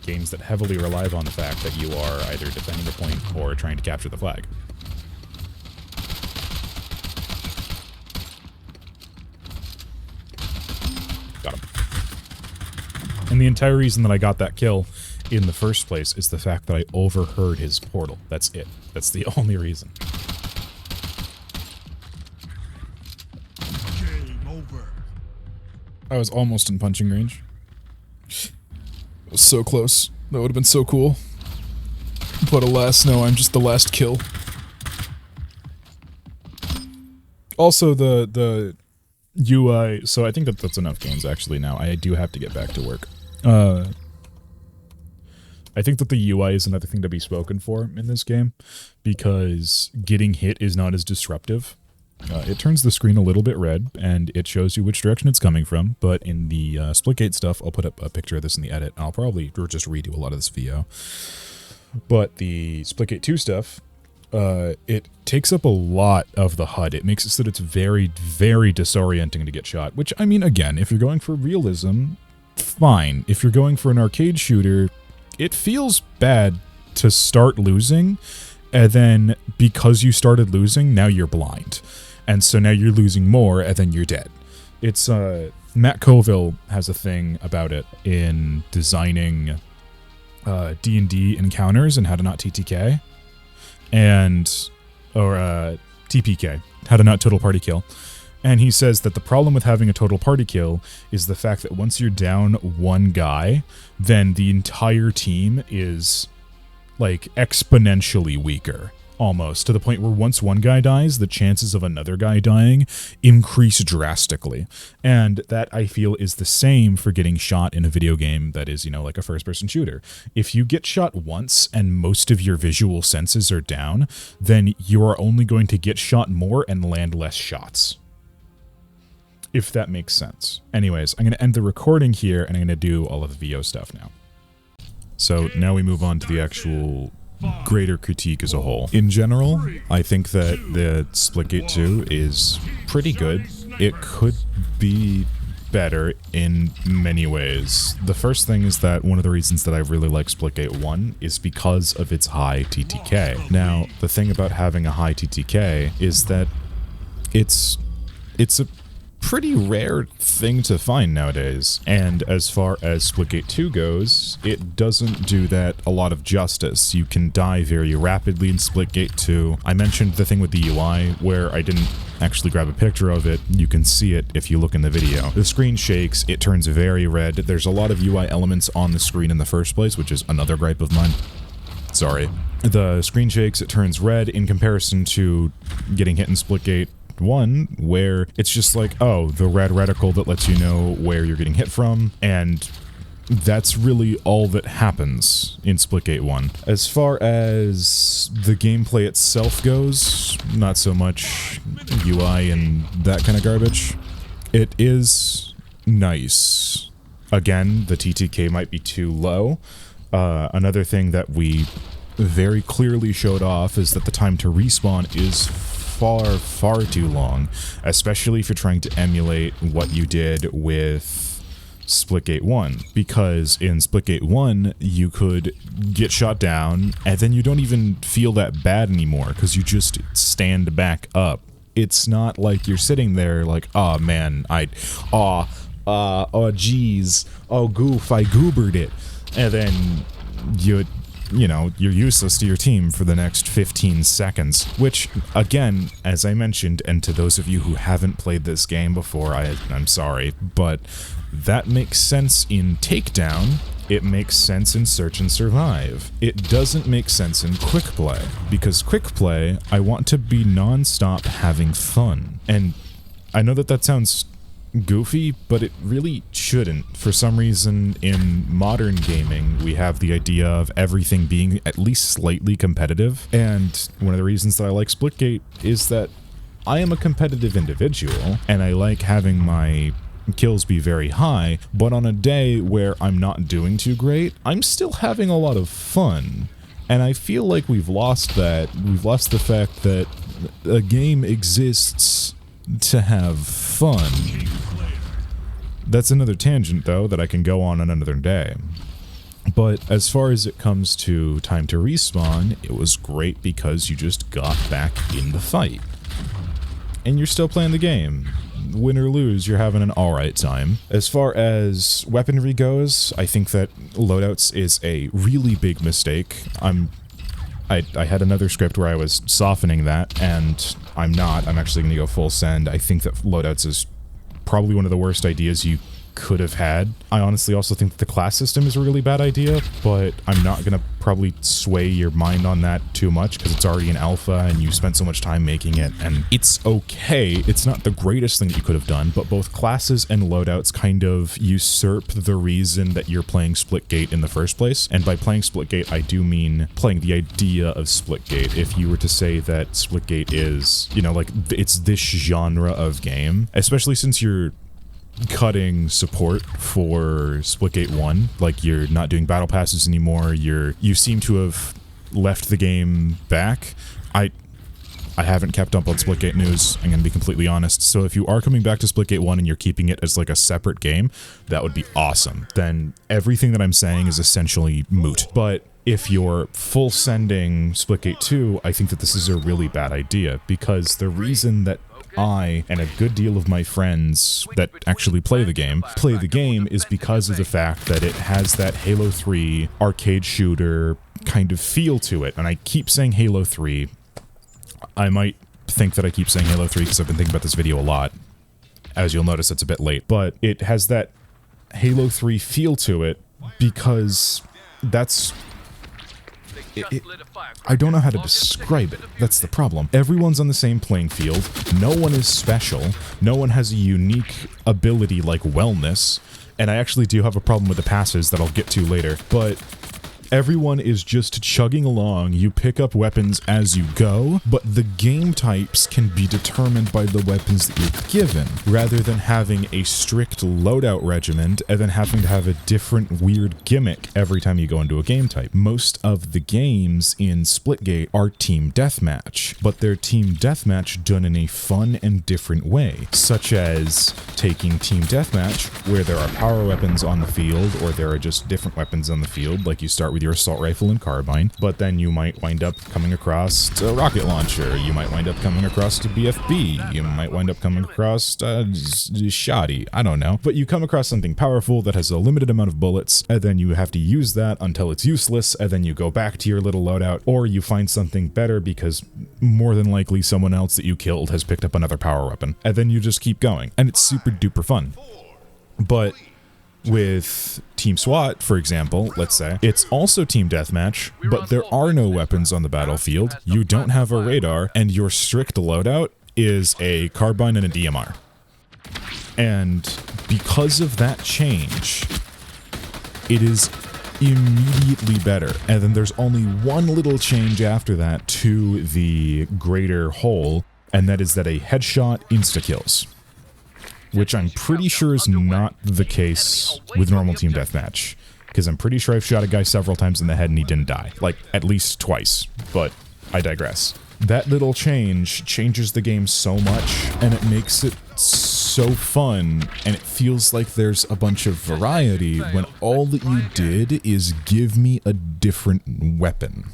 Games that heavily rely on the fact that you are either defending the point or trying to capture the flag. Got him. And the entire reason that I got that kill in the first place is the fact that I overheard his portal. That's it. That's the only reason. Game over. I was almost in punching range. It was so close. That would have been so cool. But alas, no, I'm just the last kill. Also, the UI... So I think that that's enough games, actually, now. I do have to get back to work. I think that the UI is another thing to be spoken for in this game, because getting hit is not as disruptive. It turns the screen a little bit red, and it shows you which direction it's coming from, but in the Splitgate stuff, I'll put up a picture of this in the edit, and I'll probably just redo a lot of this VO. But the Splitgate 2 stuff, it takes up a lot of the HUD. It makes it so that it's very, very disorienting to get shot, which, I mean, again, if you're going for realism, fine. If you're going for an arcade shooter, it feels bad to start losing, and then because you started losing, now you're blind. And so now you're losing more, and then you're dead. It's, Matt Colville has a thing about it in designing D&D encounters and how to not TTK. Or TPK, how to not total party kill. And he says that the problem with having a total party kill is the fact that once you're down one guy, then the entire team is, like, exponentially weaker. Almost, to the point where once one guy dies, the chances of another guy dying increase drastically. And that, I feel, is the same for getting shot in a video game that is, you know, like a first-person shooter. If you get shot once and most of your visual senses are down, then you are only going to get shot more and land less shots. If that makes sense. Anyways, I'm going to end the recording here, and I'm going to do all of the VO stuff now. So now we move on to the actual greater critique as a whole. In general, I think that the Splitgate 2 is pretty good. It could be better in many ways. The first thing is that one of the reasons that I really like Splitgate 1 is because of its high TTK. Now, the thing about having a high TTK is that it's a pretty rare thing to find nowadays, and as far as Splitgate 2 goes, it doesn't do that a lot of justice. You can die very rapidly in Splitgate 2. I mentioned the thing with the UI, where I didn't actually grab a picture of it. You can see it if you look in the video. The screen shakes, it turns very red. There's a lot of UI elements on the screen in the first place, which is another gripe of mine. Sorry. The screen shakes, it turns red in comparison to getting hit in Splitgate 1, where it's just like, oh, the red reticle that lets you know where you're getting hit from, and that's really all that happens in Splitgate 1. As far as the gameplay itself goes, not so much UI and that kind of garbage. It is nice. Again, the TTK might be too low. Another thing that we very clearly showed off is that the time to respawn is far too long, especially if you're trying to emulate what you did with Splitgate 1, because in Splitgate 1 you could get shot down and then you don't even feel that bad anymore because you just stand back up. It's not like you're sitting there like, oh man, oh geez, oh goof, I goobered it, and then you you know, you're useless to your team for the next 15 seconds, which, again, as I mentioned, and to those of you who haven't played this game before, I'm sorry, but that makes sense in Takedown. It makes sense in Search and Survive. It doesn't make sense in Quick Play, because Quick Play, I want to be non-stop having fun. And I know that sounds goofy, but it really shouldn't. For some reason, in modern gaming, we have the idea of everything being at least slightly competitive, and one of the reasons that I like Splitgate is that I am a competitive individual, and I like having my kills be very high, but on a day where I'm not doing too great, I'm still having a lot of fun. And I feel like we've lost that. We've lost the fact that a game exists to have fun. That's another tangent, though, that I can go on another day. But as far as it comes to time to respawn, it was great because you just got back in the fight. And you're still playing the game. Win or lose, you're having an alright time. As far as weaponry goes, I think that loadouts is a really big mistake. I had another script where I was softening that, and I'm not. I'm actually going to go full send. I think that loadouts is probably one of the worst ideas you could have had. I honestly also think that the class system is a really bad idea, but I'm not going to probably sway your mind on that too much because it's already an alpha and you spent so much time making it, and it's okay. It's not the greatest thing that you could have done, but both classes and loadouts kind of usurp the reason that you're playing Splitgate in the first place. And by playing Splitgate, I do mean playing the idea of Splitgate. If you were to say that Splitgate is, you know, like, it's this genre of game, especially since you're cutting support for Splitgate 1, like you're not doing battle passes anymore, you seem to have left the game back. I haven't kept up on Splitgate news, I'm gonna be completely honest, so if you are coming back to Splitgate 1 and you're keeping it as like a separate game, that would be awesome. Then everything that I'm saying is essentially moot. But if you're full sending Splitgate 2, I think that this is a really bad idea, because the reason that I and a good deal of my friends that actually play the game is because of the fact that it has that Halo 3 arcade shooter kind of feel to it. And I keep saying Halo 3. I might think that I keep saying Halo 3 because I've been thinking about this video a lot. As you'll notice, it's a bit late. But it has that Halo 3 feel to it because that's... I don't know how to describe it. That's the problem. Everyone's on the same playing field. No one is special. No one has a unique ability like wellness. And I actually do have a problem with the passes that I'll get to later. But everyone is just chugging along. You pick up weapons as you go, but the game types can be determined by the weapons that you're given, rather than having a strict loadout regimen and then having to have a different weird gimmick every time you go into a game type. Most of the games in Splitgate are team deathmatch, but they're team deathmatch done in a fun and different way, such as taking team deathmatch where there are power weapons on the field, or there are just different weapons on the field, like you start with your assault rifle and carbine, but then you might wind up coming across a rocket launcher, you might wind up coming across a BFB, you might wind up coming across shoddy, I don't know. But you come across something powerful that has a limited amount of bullets, and then you have to use that until it's useless, and then you go back to your little loadout, or you find something better because more than likely someone else that you killed has picked up another power weapon, and then you just keep going, and it's super duper fun. But with Team SWAT, for example, let's say, it's also team deathmatch, but there are no weapons on the battlefield, you don't have a radar, and your strict loadout is a carbine and a DMR. And because of that change, it is immediately better. And then there's only one little change after that to the greater whole, and that is that a headshot insta-kills, which I'm pretty sure is not the case with normal team deathmatch, because I'm pretty sure I've shot a guy several times in the head and he didn't die, like at least twice, but I digress. That little change changes the game so much, and it makes it so fun, and it feels like there's a bunch of variety when all that you did is give me a different weapon.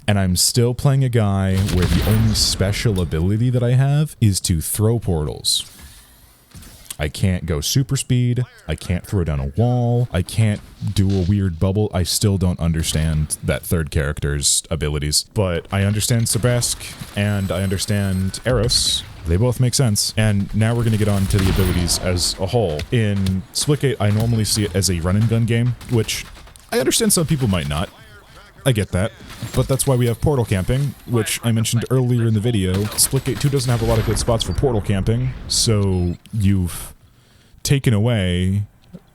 And I'm still playing a guy where the only special ability that I have is to throw portals. I can't go super speed. I can't throw down a wall. I can't do a weird bubble. I still don't understand that third character's abilities. But I understand Sabrask and I understand Eros. They both make sense. And now we're going to get on to the abilities as a whole. In Splitgate, I normally see it as a run and gun game, which I understand some people might not. I get that. But that's why we have portal camping, which I mentioned earlier in the video. Splitgate 2 doesn't have a lot of good spots for portal camping, so you've taken away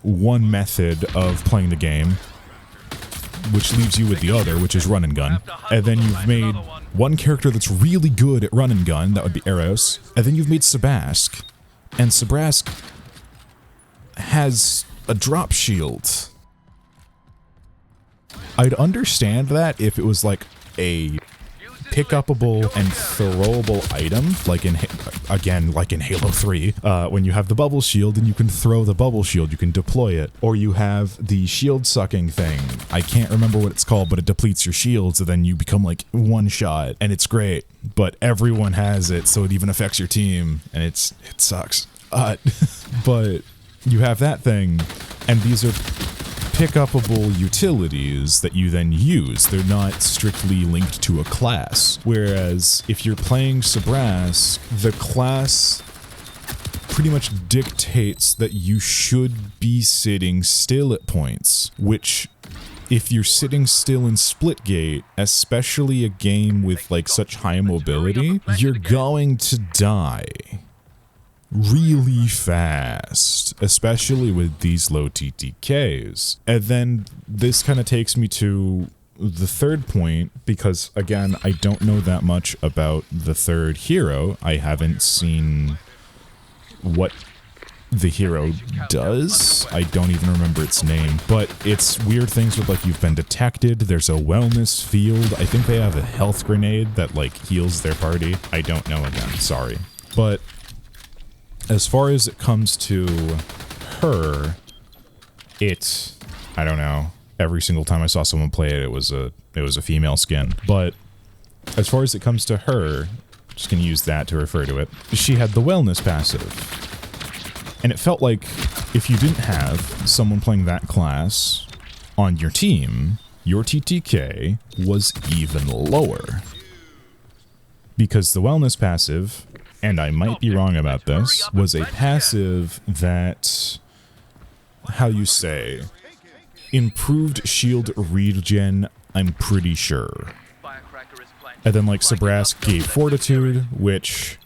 one method of playing the game, which leaves you with the other, which is run and gun. And then you've made one character that's really good at run and gun, that would be Eros, and then you've made Sabrask, and Sabrask has a drop shield. I'd understand that if it was like a pick-upable and throwable item, like in, again, like in Halo 3, when you have the bubble shield and you can throw the bubble shield, you can deploy it. Or you have the shield sucking thing. I can't remember what it's called, but it depletes your shield, so then you become like one shot, and it's great. But everyone has it, so it even affects your team, and it sucks. But you have that thing, and these are pick-upable utilities that you then use. They're not strictly linked to a class. Whereas if you're playing Sabrask, the class pretty much dictates that you should be sitting still at points, which if you're sitting still in Splitgate, especially a game with like such high mobility, you're going to die really fast, especially with these low TTKs. And then this kind of takes me to the third point, because again, I don't know that much about the third hero. I haven't seen what the hero does. I don't even remember its name, but it's weird things with like you've been detected. There's a wellness field. I think they have a health grenade that like heals their party. I don't know again, sorry. But as far as it comes to her, I don't know. Every single time I saw someone play it, it was a female skin. But as far as it comes to her, I'm just gonna use that to refer to it. She had the wellness passive. And it felt like if you didn't have someone playing that class on your team, your TTK was even lower. Because the wellness passive, and I might be wrong about this, was a passive that, how you say, improved shield regen, I'm pretty sure. And then like Sabrask gave Fortitude, which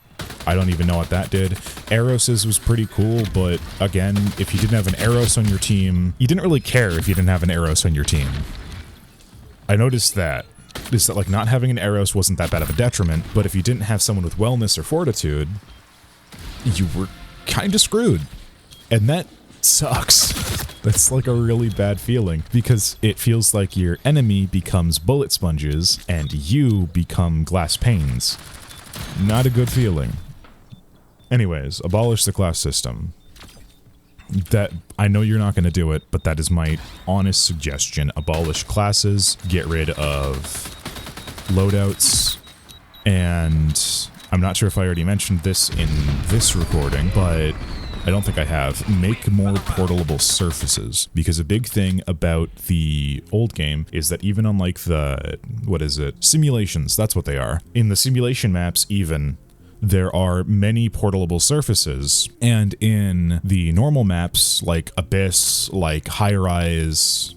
I don't even know what that did. Eros's was pretty cool, but again, if you didn't have an Eros on your team, you didn't really care if you didn't have an Eros on your team. I noticed that. Is that like not having an Eros wasn't that bad of a detriment, but if you didn't have someone with wellness or fortitude, you were kind of screwed. And that sucks. That's like a really bad feeling, because it feels like your enemy becomes bullet sponges and you become glass panes. Not a good feeling. Anyways, abolish the class system. That, I know you're not going to do it, but that is my honest suggestion. Abolish classes, get rid of loadouts, and I'm not sure if I already mentioned this in this recording, but I don't think I have. Make more portable surfaces, because a big thing about the old game is that even on like the, what is it, simulations, that's what they are. In the simulation maps even, there are many portable surfaces, and in the normal maps, like Abyss, like Highwind,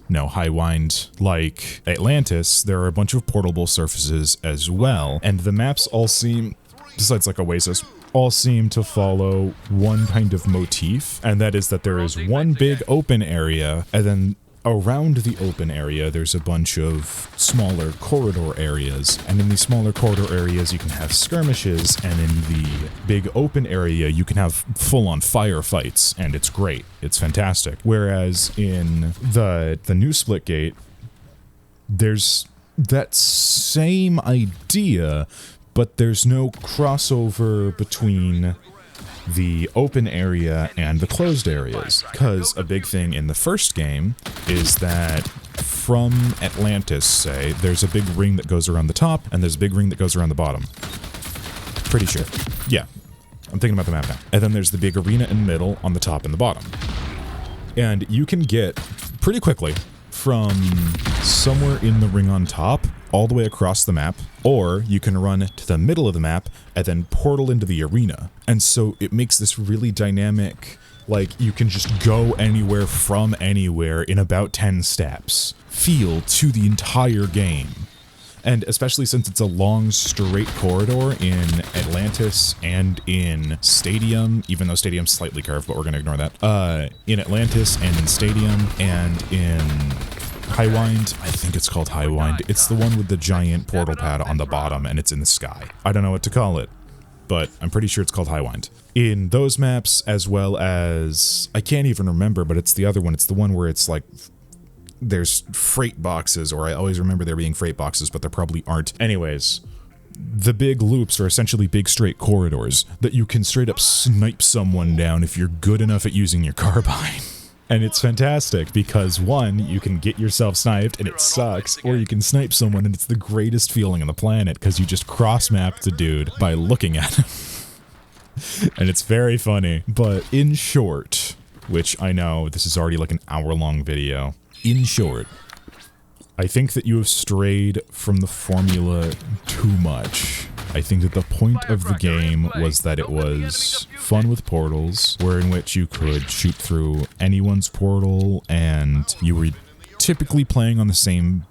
like Atlantis, there are a bunch of portable surfaces as well, and the maps all seem, besides like Oasis, all seem to follow one kind of motif, and that is that there is one big open area, and then around the open area, there's a bunch of smaller corridor areas, and in these smaller corridor areas, you can have skirmishes, and in the big open area, you can have full-on firefights, and it's great. It's fantastic. Whereas in the new Splitgate, there's that same idea, but there's no crossover between the open area and the closed areas, because a big thing in the first game is that from Atlantis, say, there's a big ring that goes around the top, and there's a big ring that goes around the bottom. Pretty sure. Yeah. I'm thinking about the map now. And then there's the big arena in the middle, on the top and the bottom. And you can get pretty quickly from somewhere in the ring on top all the way across the map, or you can run to the middle of the map and then portal into the arena. And so it makes this really dynamic, like you can just go anywhere from anywhere in about 10 steps feel to the entire game. And especially since it's a long, straight corridor in Atlantis and in Stadium, even though Stadium's slightly curved, but we're going to ignore that. In Atlantis and in Stadium and in Highwind, I think it's called Highwind. It's the one with the giant portal pad on the bottom and it's in the sky. I don't know what to call it, but I'm pretty sure it's called Highwind. In those maps, as well as, I can't even remember, but it's the other one. It's the one where it's like, there's freight boxes, or I always remember there being freight boxes, but there probably aren't. Anyways, the big loops are essentially big straight corridors that you can straight up snipe someone down if you're good enough at using your carbine. And it's fantastic because, one, you can get yourself sniped and it sucks, or you can snipe someone and it's the greatest feeling on the planet because you just cross-map the dude by looking at him. And it's very funny. But in short, which I know this is already like an hour-long video, in short, I think that you have strayed from the formula too much. I think that the point of the game was that it was fun with portals, where in which you could shoot through anyone's portal, and you were typically playing on the same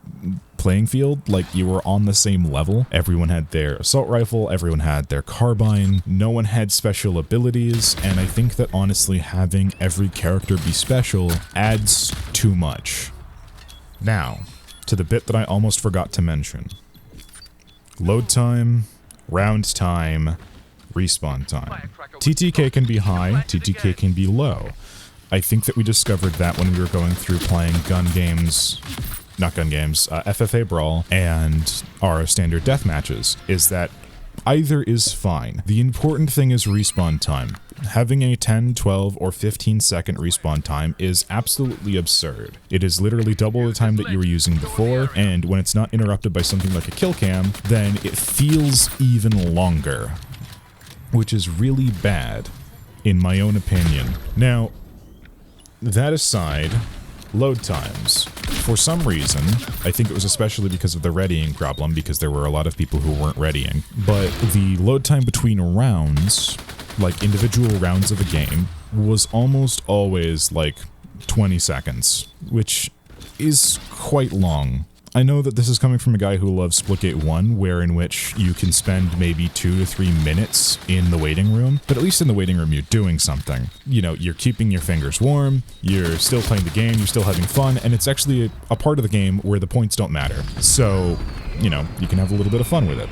playing field, like you were on the same level. Everyone had their assault rifle, everyone had their carbine, no one had special abilities, and I think that honestly having every character be special adds too much. Now, to the bit that I almost forgot to mention. Load time, round time, respawn time. TTK can be high, TTK can be low. I think that we discovered that when we were going through playing gun games, not gun games, FFA Brawl and our standard death matches, is that either is fine. The important thing is respawn time. Having a 10, 12, or 15 second respawn time is absolutely absurd. It is literally double the time that you were using before, and when it's not interrupted by something like a kill cam, then it feels even longer, which is really bad, in my own opinion. Now, that aside, load times. For some reason, I think it was especially because of the readying problem, because there were a lot of people who weren't readying, but the load time between rounds, like individual rounds of a game, was almost always like 20 seconds, which is quite long. I know that this is coming from a guy who loves Splitgate 1, where in which you can spend maybe 2 to 3 minutes in the waiting room, but at least in the waiting room you're doing something. You know, you're keeping your fingers warm, you're still playing the game, you're still having fun, and it's actually a part of the game where the points don't matter. So, you know, you can have a little bit of fun with it.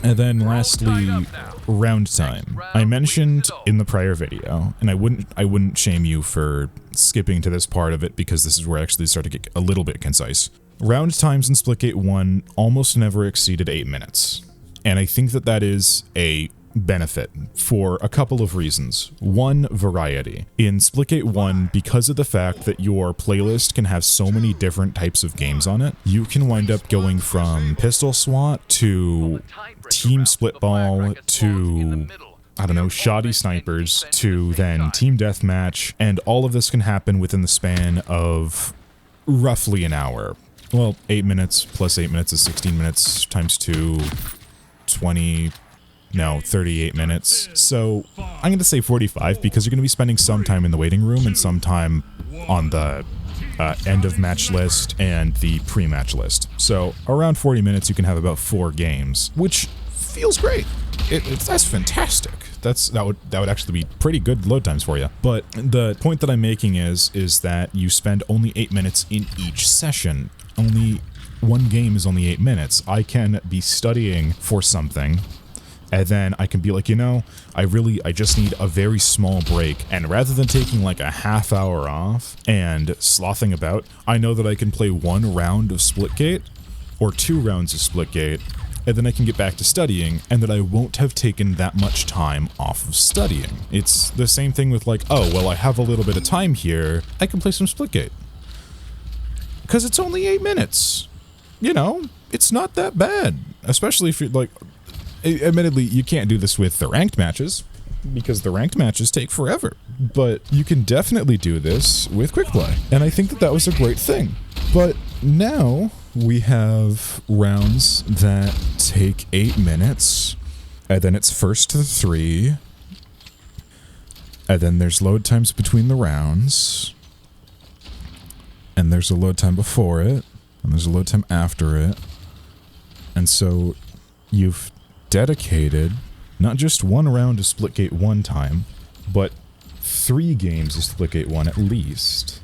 And then lastly, round time. I mentioned in the prior video, and I wouldn't shame you for skipping to this part of it because this is where I actually start to get a little bit concise. Round times in Splitgate 1 almost never exceeded 8 minutes. And I think that that is a benefit for a couple of reasons. One, variety. In Splitgate 1, because of the fact that your playlist can have so many different types of games on it, you can wind up going from pistol SWAT to team splitball to, I don't know, shoddy snipers to then team deathmatch, and all of this can happen within the span of roughly an hour. Well, 8 minutes plus 8 minutes is 16 minutes times 2, 38 minutes. So I'm going to say 45 because you're going to be spending some time in the waiting room and some time on the end of match list and the pre-match list. So around 40 minutes you can have about 4 games, which feels great. That's fantastic. That would actually be pretty good load times for you. But the point that I'm making is that you spend only 8 minutes in each session. Only one game is only 8 minutes. I can be studying for something, and then I can be like, you know, I just need a very small break, and rather than taking like a half hour off and slothing about, I know that I can play 1 round of Splitgate or 2 rounds of Splitgate, and then I can get back to studying, and that I won't have taken that much time off of studying. It's the same thing with like, oh, well, I have a little bit of time here, I can play some Splitgate. Because it's only 8 minutes. You know, it's not that bad. Especially if you're like, admittedly, you can't do this with the ranked matches, because the ranked matches take forever. But you can definitely do this with quick play, and I think that that was a great thing. But now we have rounds that take 8 minutes, and then it's first to 3, and then there's load times between the rounds, and there's a load time before it, and there's a load time after it. And so you've dedicated not just one round to Splitgate 1 time, but 3 games of Splitgate 1 at least.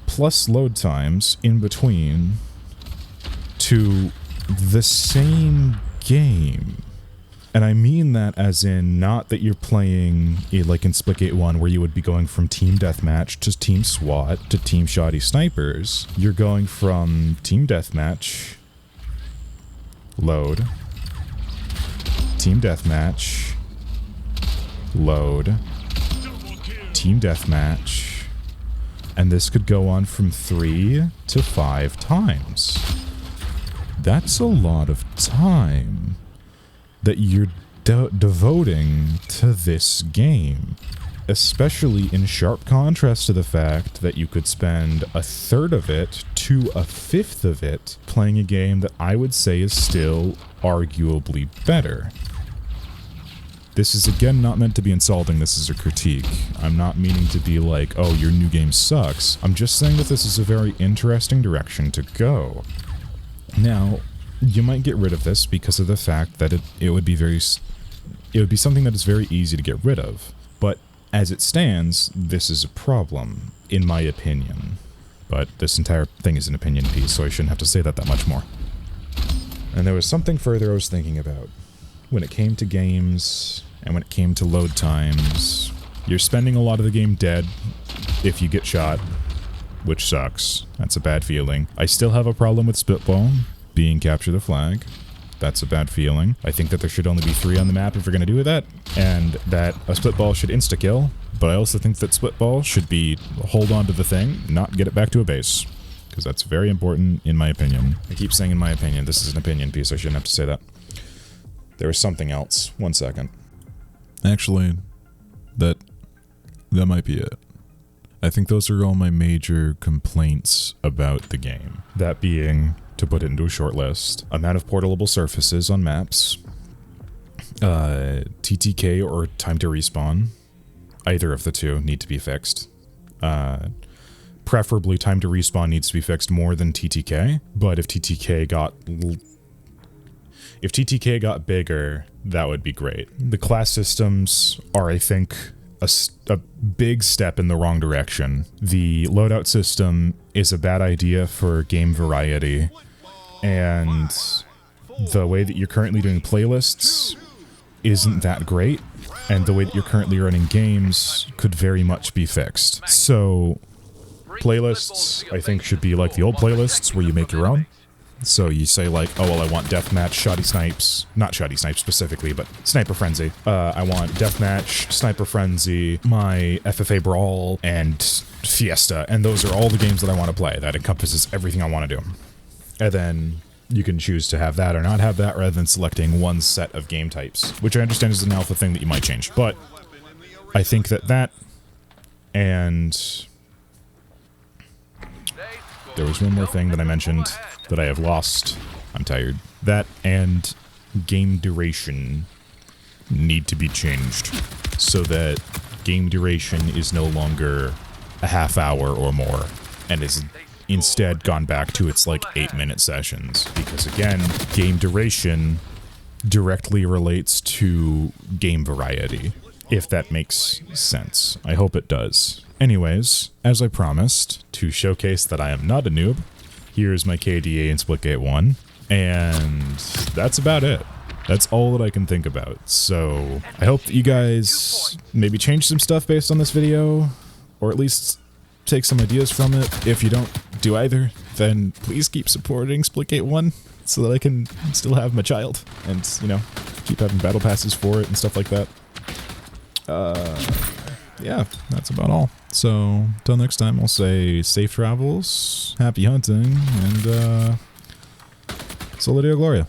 Plus load times in between to the same game. And I mean that as in not that you're playing like in Splitgate 1 where you would be going from Team Deathmatch to Team SWAT to Team Shoddy Snipers. You're going from Team Deathmatch, load, Team Deathmatch, load, Team Deathmatch, and this could go on from 3 to 5 times. That's a lot of time that you're devoting to this game, especially in sharp contrast to the fact that you could spend a third of it to a fifth of it playing a game that I would say is still arguably better. This is again not meant to be insulting, this is a critique. I'm not meaning to be like, oh, your new game sucks. I'm just saying that this is a very interesting direction to go. Now, you might get rid of this because of the fact that it would be something that is very easy to get rid of. But as it stands, this is a problem, in my opinion. But this entire thing is an opinion piece, so I shouldn't have to say that much more. And there was something further I was thinking about. When it came to games, and when it came to load times, you're spending a lot of the game dead if you get shot, which sucks. That's a bad feeling. I still have a problem with Spitball being capture the flag. That's a bad feeling. I think that there should only be 3 on the map if we're going to do that, and that a Spitball should insta-kill, but I also think that Spitball should be hold on to the thing, not get it back to a base, because that's very important in my opinion. I keep saying in my opinion, this is an opinion piece, I shouldn't have to say that. There was something else. 1 second. Actually, that might be it. I think those are all my major complaints about the game. That being, to put it into a short list, amount of portable surfaces on maps, TTK or time to respawn, either of the two need to be fixed. Preferably time to respawn needs to be fixed more than TTK, but if TTK got bigger, that would be great. The class systems are, I think, a big step in the wrong direction. The loadout system is a bad idea for game variety, and the way that you're currently doing playlists isn't that great, and the way that you're currently running games could very much be fixed. So, playlists, I think, should be like the old playlists where you make your own. So you say like, oh, well, I want Deathmatch, Shoddy Snipes, not Shoddy Snipes specifically, but Sniper Frenzy. I want Deathmatch, Sniper Frenzy, my FFA Brawl, and Fiesta, and those are all the games that I want to play. That encompasses everything I want to do. And then you can choose to have that or not have that, rather than selecting one set of game types, which I understand is an alpha thing that you might change. But I think that and there was one more thing that I mentioned that I have lost. I'm tired. That and game duration need to be changed so that game duration is no longer a half hour or more and is instead gone back to its like 8-minute sessions, because again, game duration directly relates to game variety, if that makes sense. I hope it does. Anyways, as I promised, to showcase that I am not a noob, here's my KDA in Splitgate 1, and that's about it. That's all that I can think about. So, I hope that you guys maybe change some stuff based on this video, or at least take some ideas from it. If you don't do either, then please keep supporting Splitgate 1 so that I can still have my child and, you know, keep having battle passes for it and stuff like that. Yeah, that's about all. So, until next time, I'll say safe travels, happy hunting, and Sola Deo Gloria.